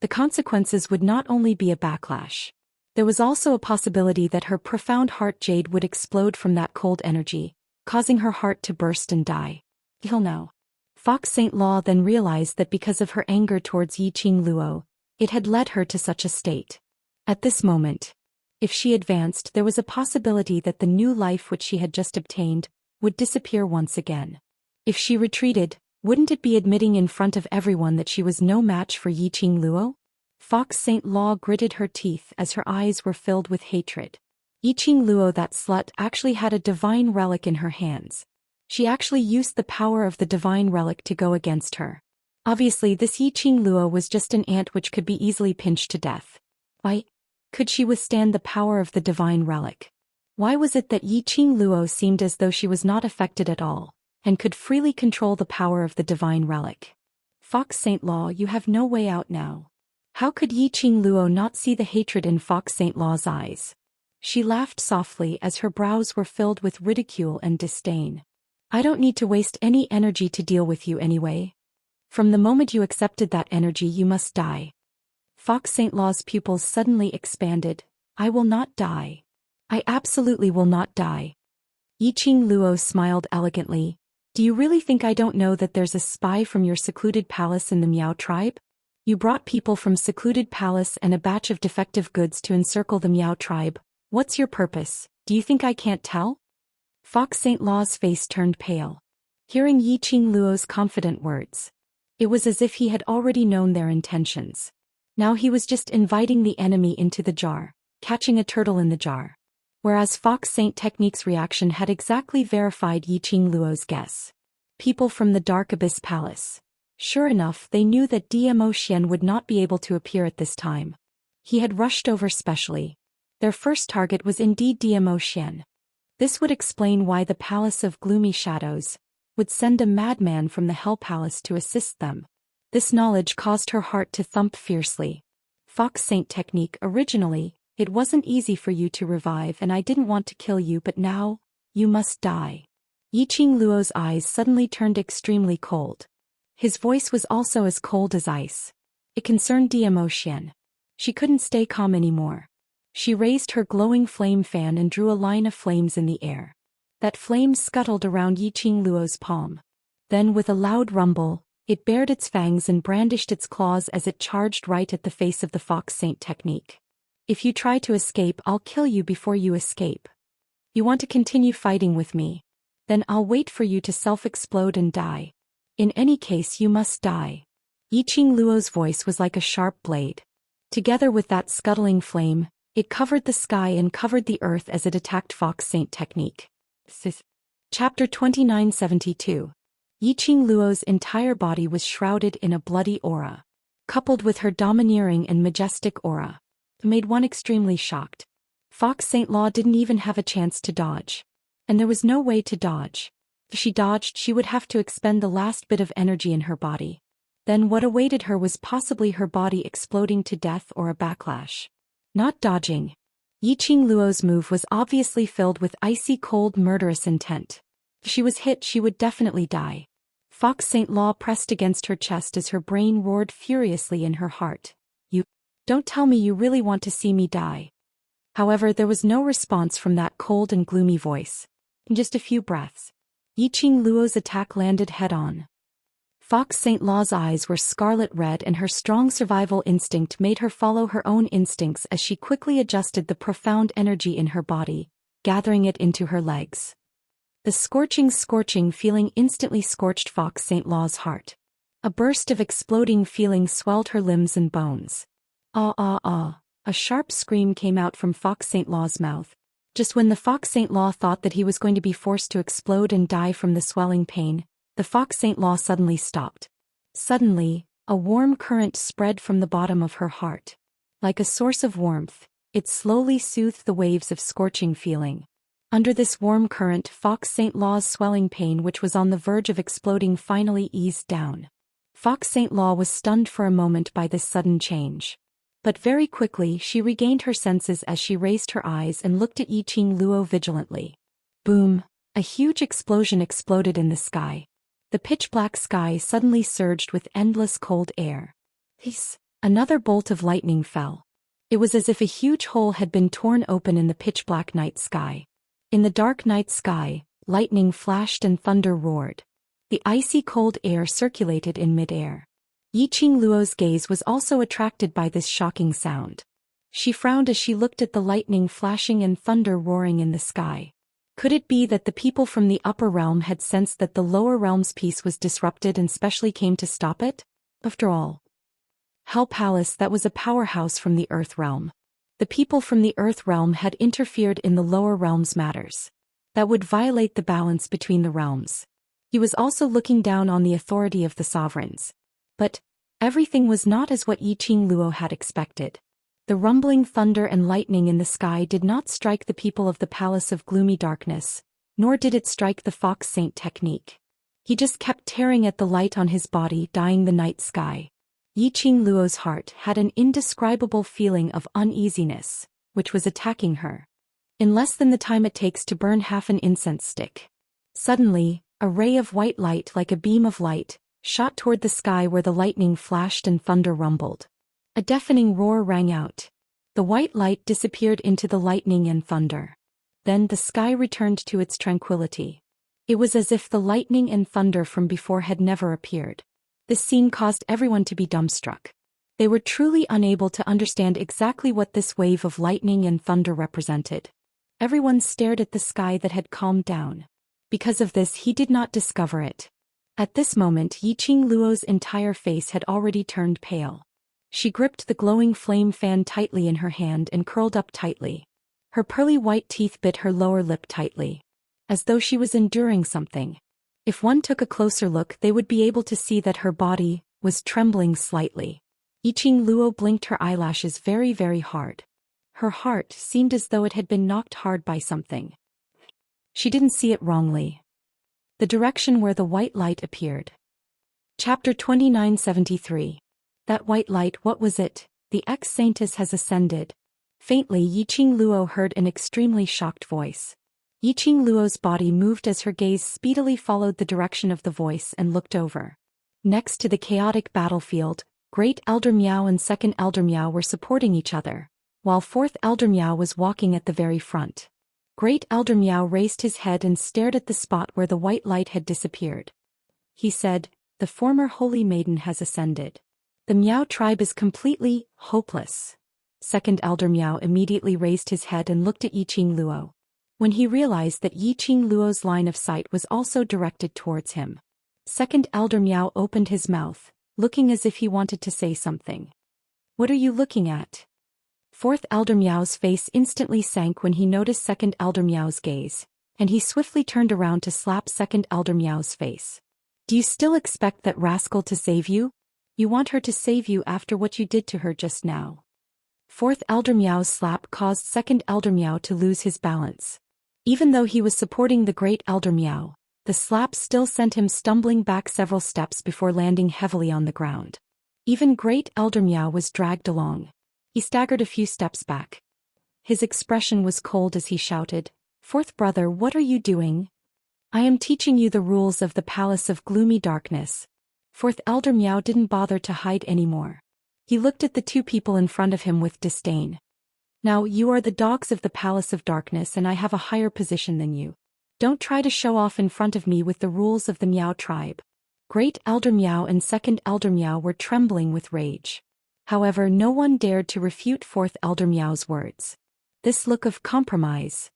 the consequences would not only be a backlash. There was also a possibility that her profound heart jade would explode from that cold energy, causing her heart to burst and die. He'll know. Fox Saint Law then realized that because of her anger towards Yiqing Luo, it had led her to such a state. At this moment, if she advanced, there was a possibility that the new life which she had just obtained would disappear once again. If she retreated, wouldn't it be admitting in front of everyone that she was no match for Yiqing Luo? Fox Saint Law gritted her teeth as her eyes were filled with hatred. Yiqing Luo, that slut, actually had a divine relic in her hands. She actually used the power of the divine relic to go against her. Obviously, this Yiqing Luo was just an ant which could be easily pinched to death. Why could she withstand the power of the divine relic? Why was it that Yiqing Luo seemed as though she was not affected at all, and could freely control the power of the divine relic? Fox Saint Law, you have no way out now. How could Yiqing Luo not see the hatred in Fox Saint Law's eyes? She laughed softly as her brows were filled with ridicule and disdain. I don't need to waste any energy to deal with you anyway. From the moment you accepted that energy, you must die. Fox Saint Law's pupils suddenly expanded. I will not die. I absolutely will not die. Yiqing Luo smiled elegantly. Do you really think I don't know that there's a spy from your secluded palace in the Miao tribe? You brought people from secluded palace and a batch of defective goods to encircle the Miao tribe. What's your purpose? Do you think I can't tell? Fox St. Law's face turned pale. Hearing Yiqing Luo's confident words, it was as if he had already known their intentions. Now he was just inviting the enemy into the jar, catching a turtle in the jar. Whereas Fox Saint Technique's reaction had exactly verified Yiqing Luo's guess. People from the Dark Abyss Palace. Sure enough, they knew that Zhou Xian would not be able to appear at this time. He had rushed over specially. Their first target was indeed Zhou Xian. This would explain why the Palace of Gloomy Shadows would send a madman from the Hell Palace to assist them. This knowledge caused her heart to thump fiercely. Fox Saint Technique, originally, it wasn't easy for you to revive and I didn't want to kill you, but now, you must die. Yiqing Luo's eyes suddenly turned extremely cold. His voice was also as cold as ice. It concerned Zhou Xian. She couldn't stay calm anymore. She raised her glowing flame fan and drew a line of flames in the air. That flame scuttled around Yiqing Luo's palm. Then with a loud rumble, it bared its fangs and brandished its claws as it charged right at the face of the Fox Saint Technique. If you try to escape, I'll kill you before you escape. You want to continue fighting with me? Then I'll wait for you to self-explode and die. In any case, you must die. Yiqing Luo's voice was like a sharp blade. Together with that scuttling flame, it covered the sky and covered the earth as it attacked Fox Saint Technique. Chapter 2972. Yiqing Luo's entire body was shrouded in a bloody aura. Coupled with her domineering and majestic aura, made one extremely shocked. Fox St. Law didn't even have a chance to dodge. And there was no way to dodge. If she dodged, she would have to expend the last bit of energy in her body. Then what awaited her was possibly her body exploding to death or a backlash. Not dodging. Yiqing Luo's move was obviously filled with icy cold murderous intent. If she was hit, she would definitely die. Fox St. Law pressed against her chest as her brain roared furiously in her heart. You don't tell me you really want to see me die. However, there was no response from that cold and gloomy voice. In just a few breaths, Yiqing Luo's attack landed head-on. Fox St. Law's eyes were scarlet red and her strong survival instinct made her follow her own instincts as she quickly adjusted the profound energy in her body, gathering it into her legs. The scorching feeling instantly scorched Fox St. Law's heart. A burst of exploding feeling swelled her limbs and bones. Ah ah ah, a sharp scream came out from Fox St. Law's mouth. Just when the Fox St. Law thought that he was going to be forced to explode and die from the swelling pain, the Fox St. Law suddenly stopped. Suddenly, a warm current spread from the bottom of her heart. Like a source of warmth, it slowly soothed the waves of scorching feeling. Under this warm current, Fox St. Law's swelling pain, which was on the verge of exploding, finally eased down. Fox St. Law was stunned for a moment by this sudden change. But very quickly she regained her senses as she raised her eyes and looked at Yiqing Luo vigilantly. Boom! A huge explosion exploded in the sky. The pitch-black sky suddenly surged with endless cold air. Hiss! Another bolt of lightning fell. It was as if a huge hole had been torn open in the pitch-black night sky. In the dark night sky, lightning flashed and thunder roared. The icy cold air circulated in mid-air. Yiqing Luo's gaze was also attracted by this shocking sound. She frowned as she looked at the lightning flashing and thunder roaring in the sky. Could it be that the people from the upper realm had sensed that the lower realm's peace was disrupted and specially came to stop it? After all, Hell Palace, that was a powerhouse from the Earth realm. The people from the Earth realm had interfered in the lower realm's matters. That would violate the balance between the realms. He was also looking down on the authority of the sovereigns. But everything was not as what Yiqing Luo had expected. The rumbling thunder and lightning in the sky did not strike the people of the Palace of Gloomy Darkness, nor did it strike the Fox Saint Technique. He just kept tearing at the light on his body, dyeing the night sky. Yiqing Luo's heart had an indescribable feeling of uneasiness, which was attacking her. In less than the time it takes to burn half an incense stick. Suddenly, a ray of white light, like a beam of light, shot toward the sky where the lightning flashed and thunder rumbled. A deafening roar rang out. The white light disappeared into the lightning and thunder. Then the sky returned to its tranquility. It was as if the lightning and thunder from before had never appeared. This scene caused everyone to be dumbstruck. They were truly unable to understand exactly what this wave of lightning and thunder represented. Everyone stared at the sky that had calmed down. Because of this he did not discover it. At this moment Yiqing Luo's entire face had already turned pale. She gripped the glowing flame fan tightly in her hand and curled up tightly. Her pearly white teeth bit her lower lip tightly, as though she was enduring something. If one took a closer look they would be able to see that her body was trembling slightly. Yiqing Luo blinked her eyelashes very, very hard. Her heart seemed as though it had been knocked hard by something. She didn't see it wrongly. The direction where the white light appeared. Chapter 2973. That white light, what was it? The ex-saintess has ascended. Faintly Yiqing Luo heard an extremely shocked voice. Yiqing Luo's body moved as her gaze speedily followed the direction of the voice and looked over. Next to the chaotic battlefield, Great Elder Miao and Second Elder Miao were supporting each other, while Fourth Elder Miao was walking at the very front. Great Elder Miao raised his head and stared at the spot where the white light had disappeared. He said, "The former holy maiden has ascended. The Miao tribe is completely hopeless." Second Elder Miao immediately raised his head and looked at Yiqing Luo. When he realized that Yiqing Luo's line of sight was also directed towards him, Second Elder Miao opened his mouth, looking as if he wanted to say something. "What are you looking at?" Fourth Elder Miao's face instantly sank when he noticed Second Elder Miao's gaze, and he swiftly turned around to slap Second Elder Miao's face. "Do you still expect that rascal to save you? You want her to save you after what you did to her just now?" Fourth Elder Miao's slap caused Second Elder Miao to lose his balance. Even though he was supporting the Great Elder Miao, the slap still sent him stumbling back several steps before landing heavily on the ground. Even Great Elder Miao was dragged along. He staggered a few steps back. His expression was cold as he shouted, "Fourth brother, what are you doing? I am teaching you the rules of the Palace of Gloomy Darkness." Fourth Elder Miao didn't bother to hide anymore. He looked at the two people in front of him with disdain. "Now you are the dogs of the Palace of Darkness and I have a higher position than you. Don't try to show off in front of me with the rules of the Miao tribe." Great Elder Miao and Second Elder Miao were trembling with rage. However, no one dared to refute Fourth Elder Miao's words. This look of compromise.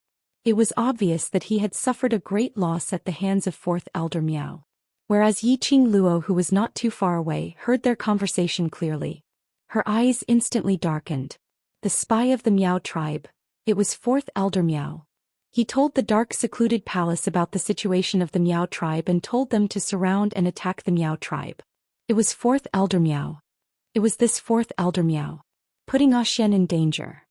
It was obvious that he had suffered a great loss at the hands of Fourth Elder Miao. Whereas Yiqing Luo, who was not too far away, heard their conversation clearly. Her eyes instantly darkened. The spy of the Miao tribe. It was Fourth Elder Miao. He told the dark secluded palace about the situation of the Miao tribe and told them to surround and attack the Miao tribe. It was Fourth Elder Miao. It was this Fourth Elder Miao, putting Zhou Xian in danger.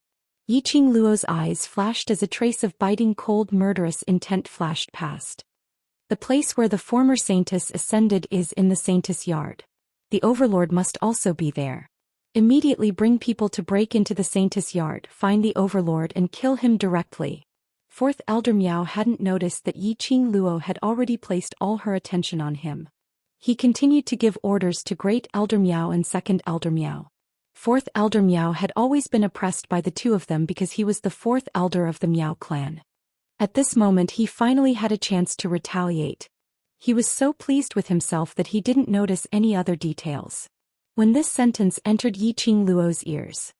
Yiqing Luo's eyes flashed as a trace of biting cold murderous intent flashed past. The place where the former saintess ascended is in the saintess yard. The overlord must also be there. Immediately bring people to break into the saintess yard, find the overlord and kill him directly. Fourth Elder Miao hadn't noticed that Yiqing Luo had already placed all her attention on him. He continued to give orders to Great Elder Miao and Second Elder Miao. Fourth Elder Miao had always been oppressed by the two of them because he was the fourth elder of the Miao clan. At this moment he finally had a chance to retaliate. He was so pleased with himself that he didn't notice any other details. When this sentence entered Yiqing Luo's ears,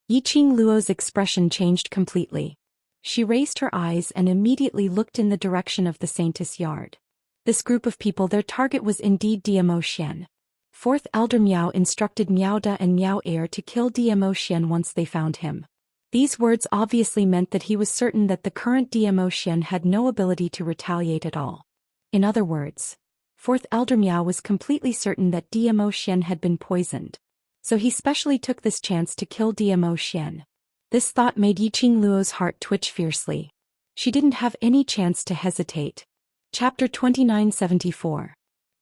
Yiqing Luo's expression changed completely. She raised her eyes and immediately looked in the direction of the saintess yard. This group of people, their target was indeed Zhou Xian. Fourth Elder Miao instructed Miao Da and Miao Air to kill Zhou Xian once they found him. These words obviously meant that he was certain that the current Zhou Xian had no ability to retaliate at all. In other words, Fourth Elder Miao was completely certain that Zhou Xian had been poisoned. So he specially took this chance to kill Zhou Xian. This thought made Yiqing Luo's heart twitch fiercely. She didn't have any chance to hesitate. Chapter 2974.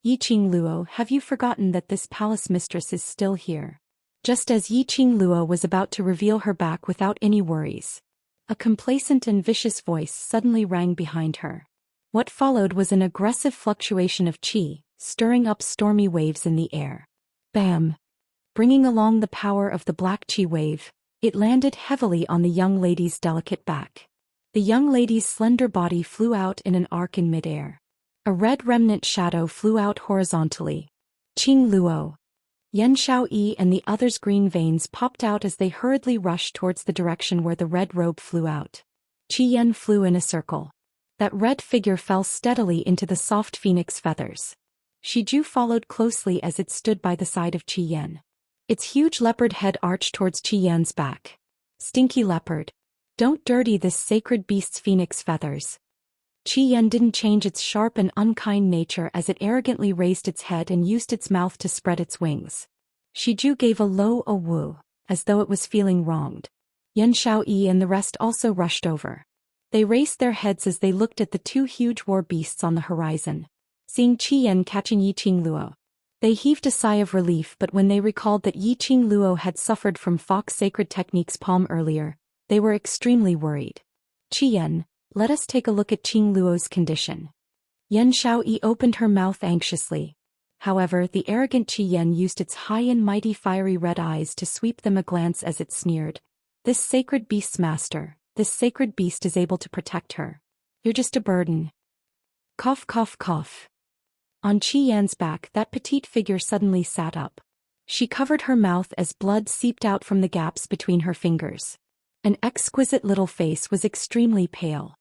Yiqing Luo, have you forgotten that this palace mistress is still here? Just as Yiqing Luo was about to reveal her back without any worries, a complacent and vicious voice suddenly rang behind her. What followed was an aggressive fluctuation of qi, stirring up stormy waves in the air. Bam! Bringing along the power of the black qi wave, it landed heavily on the young lady's delicate back. The young lady's slender body flew out in an arc in midair. A red remnant shadow flew out horizontally. Qing Luo, Yan Xiaoyi and the others' green veins popped out as they hurriedly rushed towards the direction where the red robe flew out. Qi Yan flew in a circle. That red figure fell steadily into the soft phoenix feathers. Shiju followed closely as it stood by the side of Qi Yan. Its huge leopard head arched towards Qi Yan's back. Stinky leopard. Don't dirty this sacred beast's phoenix feathers. Qi Yan didn't change its sharp and unkind nature as it arrogantly raised its head and used its mouth to spread its wings. Shiju gave a low woo, as though it was feeling wronged. Yan Xiaoyi and the rest also rushed over. They raised their heads as they looked at the two huge war beasts on the horizon. Seeing Qi Yan catching Yiqing Luo, they heaved a sigh of relief, but when they recalled that Yiqing Luo had suffered from Fox Sacred Technique's palm earlier, they were extremely worried. Qi Yan, let us take a look at Qing Luo's condition. Yan Xiaoyi opened her mouth anxiously. However, the arrogant Qi Yan used its high and mighty fiery red eyes to sweep them a glance as it sneered. This sacred beast's master, this sacred beast is able to protect her. You're just a burden. Cough cough cough. On Qi Yan's back, that petite figure suddenly sat up. She covered her mouth as blood seeped out from the gaps between her fingers. An exquisite little face was extremely pale.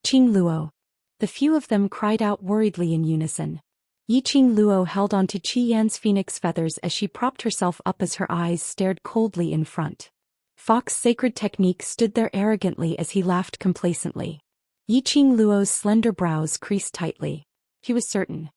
Qing Luo. The few of them cried out worriedly in unison. Yiqing Luo held onto Qi Yan's phoenix feathers as she propped herself up as her eyes stared coldly in front. Fox Sacred Technique stood there arrogantly as he laughed complacently. Yiqing Luo's slender brows creased tightly. He was certain.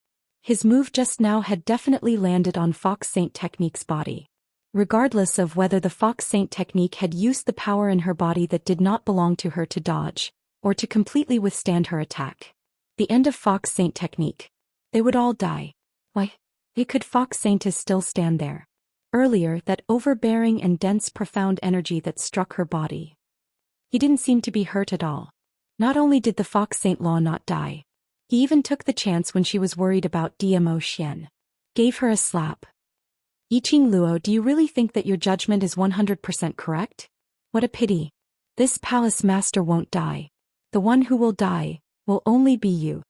His move just now had definitely landed on Fox Saint Technique's body. Regardless of whether the Fox Saint Technique had used the power in her body that did not belong to her to dodge, or to completely withstand her attack. The end of Fox Saint Technique. They would all die. Why, could Fox Saintess still stand there? Earlier, that overbearing and dense profound energy that struck her body. He didn't seem to be hurt at all. Not only did the Fox Saint Law not die, he even took the chance when she was worried about Zhou Xian. Gave her a slap. Yiqing Luo, do you really think that your judgment is 100% correct? What a pity. This palace master won't die. The one who will die will only be you.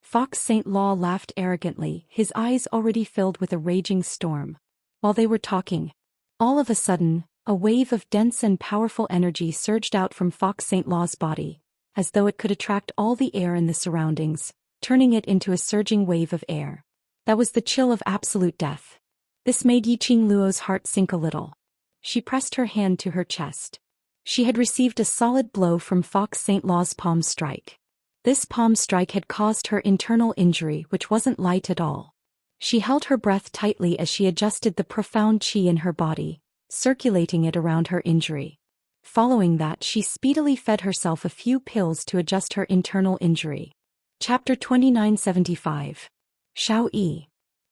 Fox Saint Law laughed arrogantly, his eyes already filled with a raging storm. While they were talking, all of a sudden, a wave of dense and powerful energy surged out from Fox Saint Law's body, as though it could attract all the air in the surroundings, turning it into a surging wave of air. That was the chill of absolute death. This made Yiqing Luo's heart sink a little. She pressed her hand to her chest. She had received a solid blow from Fox Saint Law's palm strike. This palm strike had caused her internal injury, which wasn't light at all. She held her breath tightly as she adjusted the profound qi in her body, circulating it around her injury. Following that, she speedily fed herself a few pills to adjust her internal injury. Chapter 2975. Shao Yi.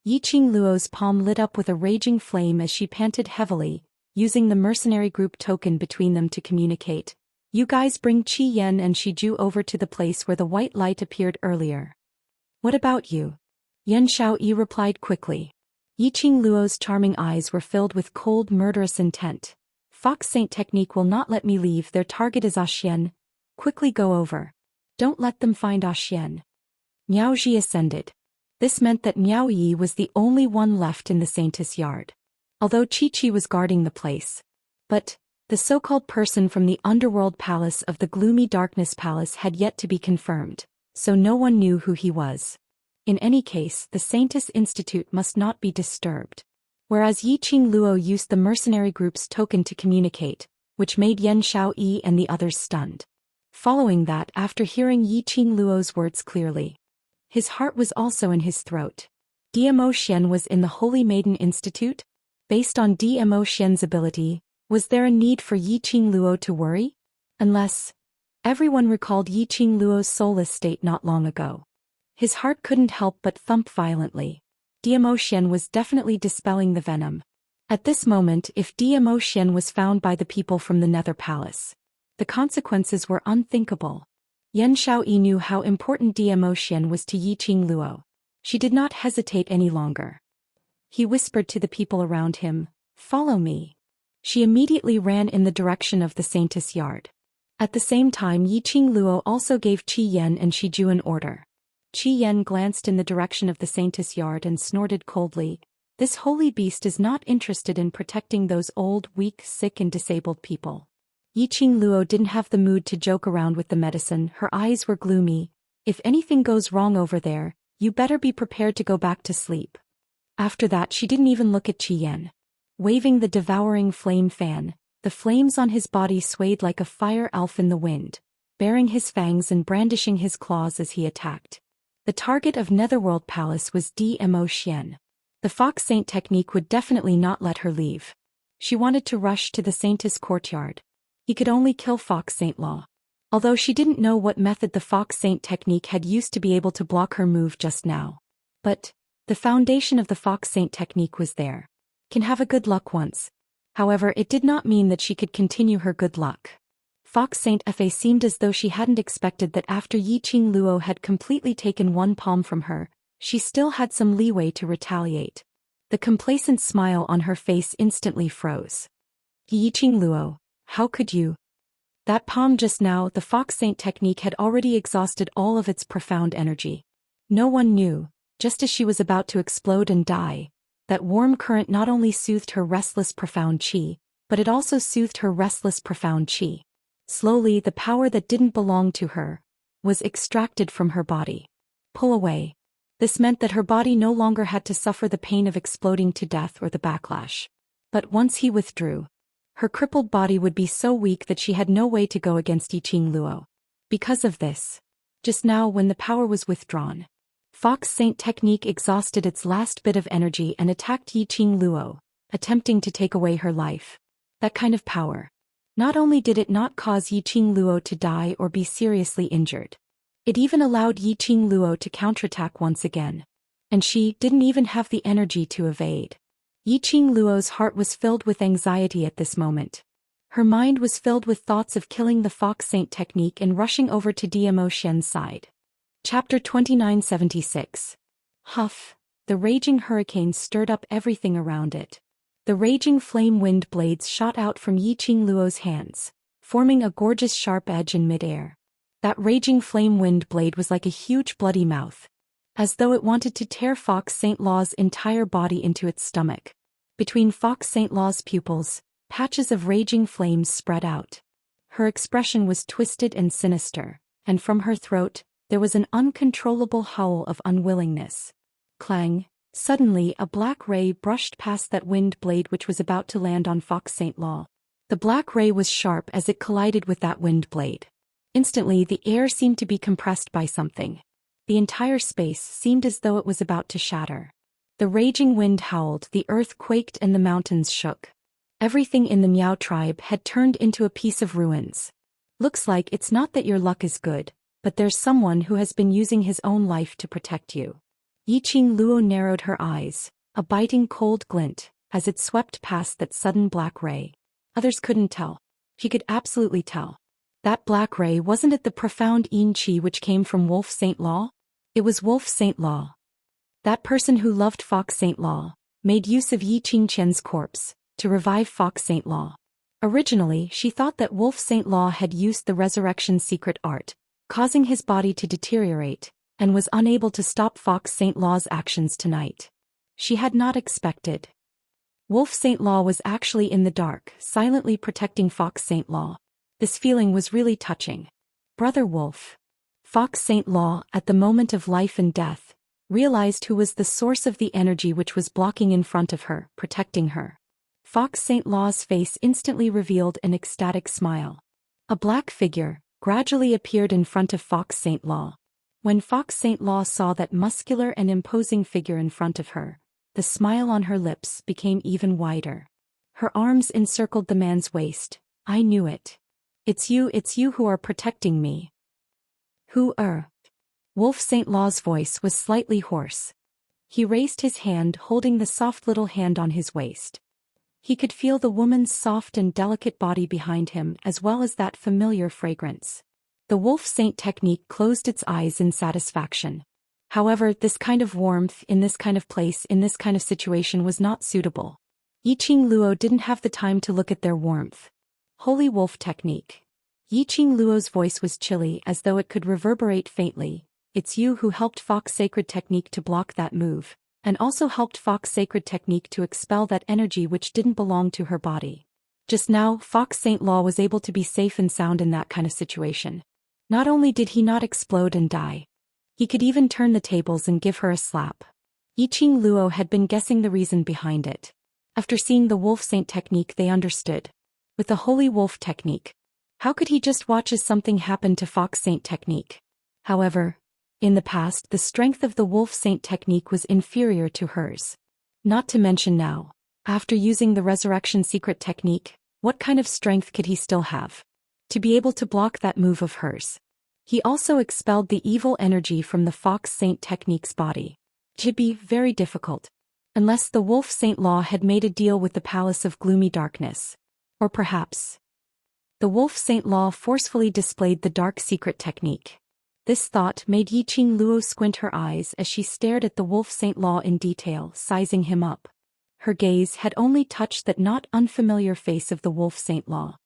Yiqing Luo's palm lit up with a raging flame as she panted heavily, using the mercenary group token between them to communicate. You guys bring Qi Yan and Shiju over to the place where the white light appeared earlier. What about you? Yan Xiaoyi replied quickly. Yiqing Luo's charming eyes were filled with cold, murderous intent. Fox Saint Technique will not let me leave. Their target is Xian. Quickly go over. Don't let them find Xian. Miao Ji ascended. This meant that Miao Yi was the only one left in the Saintess Yard. Although Chi-Chi was guarding the place. But the so-called person from the underworld palace of the gloomy darkness palace had yet to be confirmed, so no one knew who he was. In any case, the Saintess Institute must not be disturbed. Whereas Yiqing Luo used the mercenary group's token to communicate, which made Yan Xiaoyi and the others stunned. Following that, after hearing Yiqing Luo's words clearly, his heart was also in his throat. Dmo Xian was in the Holy Maiden Institute? Based on Dmo Xian's ability, was there a need for Yiqing Luo to worry? Unless everyone recalled Yiqing Luo's soulless state not long ago. His heart couldn't help but thump violently. Dmo Xian was definitely dispelling the venom. At this moment, if Dmo Xian was found by the people from the Nether Palace, the consequences were unthinkable. Yan Xiaoyi knew how important Dmo Xian was to Yiqing Luo. She did not hesitate any longer. He whispered to the people around him, "Follow me." She immediately ran in the direction of the Saintess Yard. At the same time, Yiqing Luo also gave Qi Yan and Shiju an order. Qi Yan glanced in the direction of the Saintess Yard and snorted coldly. This holy beast is not interested in protecting those old, weak, sick and disabled people. Yiqing Luo didn't have the mood to joke around with the medicine. Her eyes were gloomy. If anything goes wrong over there, you better be prepared to go back to sleep. After that she didn't even look at Qi Yan. Waving the devouring flame fan, the flames on his body swayed like a fire elf in the wind, baring his fangs and brandishing his claws as he attacked. The target of Netherworld Palace was Zhou Xian. The Fox Saint technique would definitely not let her leave. She wanted to rush to the Saintess courtyard. He could only kill Fox Saint Law. Although she didn't know what method the Fox Saint technique had used to be able to block her move just now. But the foundation of the Fox Saint technique was there. Can have a good luck once. However, it did not mean that she could continue her good luck. Fox Saint Fa seemed as though she hadn't expected that after Yiqing Luo had completely taken one palm from her, she still had some leeway to retaliate. The complacent smile on her face instantly froze. Yiqing Luo, how could you? That palm just now, the Fox Saint technique had already exhausted all of its profound energy. No one knew, just as she was about to explode and die, that warm current not only soothed her restless profound qi, but it also soothed her restless profound qi. Slowly, the power that didn't belong to her was extracted from her body. Pull away. This meant that her body no longer had to suffer the pain of exploding to death or the backlash. But once he withdrew, her crippled body would be so weak that she had no way to go against Yiqing Luo. Because of this, just now when the power was withdrawn, Fox Saint technique exhausted its last bit of energy and attacked Yiqing Luo, attempting to take away her life. That kind of power. Not only did it not cause Yiqing Luo to die or be seriously injured, it even allowed Yiqing Luo to counterattack once again. And she didn't even have the energy to evade. Yiqing Luo's heart was filled with anxiety at this moment. Her mind was filled with thoughts of killing the Fox Saint technique and rushing over to Zhou Xian's side. Chapter 2976. Huff. The raging hurricane stirred up everything around it. The raging flame wind blades shot out from Yiqing Luo's hands, forming a gorgeous sharp edge in midair. That raging flame wind blade was like a huge bloody mouth, as though it wanted to tear Fox Saint Law's entire body into its stomach. Between Fox Saint Law's pupils, patches of raging flames spread out. Her expression was twisted and sinister, and from her throat, there was an uncontrollable howl of unwillingness. Clang! Suddenly a black ray brushed past that wind blade which was about to land on Fox Saint Law. The black ray was sharp as it collided with that wind blade. Instantly the air seemed to be compressed by something. The entire space seemed as though it was about to shatter. The raging wind howled, the earth quaked and the mountains shook. Everything in the Miao tribe had turned into a piece of ruins. Looks like it's not that your luck is good, but there's someone who has been using his own life to protect you. Yiqing Luo narrowed her eyes, a biting cold glint, as it swept past that sudden black ray. Others couldn't tell. She could absolutely tell. That black ray, wasn't it the profound yin qi which came from Wolf Saint Law? It was Wolf Saint Law. That person who loved Fox Saint Law made use of Yiqing Qian's corpse to revive Fox Saint Law. Originally, she thought that Wolf Saint Law had used the resurrection secret art, causing his body to deteriorate, and was unable to stop Fox Saint Law's actions tonight. She had not expected. Wolf Saint Law was actually in the dark, silently protecting Fox Saint Law. This feeling was really touching. Brother Wolf. Fox Saint Law, at the moment of life and death, realized who was the source of the energy which was blocking in front of her, protecting her. Fox Saint Law's face instantly revealed an ecstatic smile. A black figure gradually appeared in front of Fox Saint Law. When Fox Saint Law saw that muscular and imposing figure in front of her, the smile on her lips became even wider. Her arms encircled the man's waist. I knew it. It's you who are protecting me. Who are? Wolf Saint Law's voice was slightly hoarse. He raised his hand, holding the soft little hand on his waist. He could feel the woman's soft and delicate body behind him as well as that familiar fragrance. The Wolf Saint technique closed its eyes in satisfaction. However, this kind of warmth, in this kind of place, in this kind of situation was not suitable. Yiqing Luo didn't have the time to look at their warmth. Holy Wolf technique. Yiqing Luo's voice was chilly as though it could reverberate faintly. It's you who helped Fox Sacred technique to block that move, and also helped Fox Sacred technique to expel that energy which didn't belong to her body. Just now, Fox Saint Law was able to be safe and sound in that kind of situation. Not only did he not explode and die, he could even turn the tables and give her a slap. Yiqing Luo had been guessing the reason behind it. After seeing the Wolf Saint technique, they understood. With the Holy Wolf technique, how could he just watch as something happened to Fox Saint technique? However, in the past, the strength of the Wolf Saint technique was inferior to hers. Not to mention now, after using the Resurrection Secret technique, what kind of strength could he still have to be able to block that move of hers? He also expelled the evil energy from the Fox Saint technique's body. It would be very difficult, unless the Wolf Saint Law had made a deal with the Palace of Gloomy Darkness. Or perhaps the Wolf Saint Law forcefully displayed the Dark Secret technique. This thought made Yiqing Luo squint her eyes as she stared at the Wolf Saint Law in detail, sizing him up. Her gaze had only touched that not unfamiliar face of the Wolf Saint Law.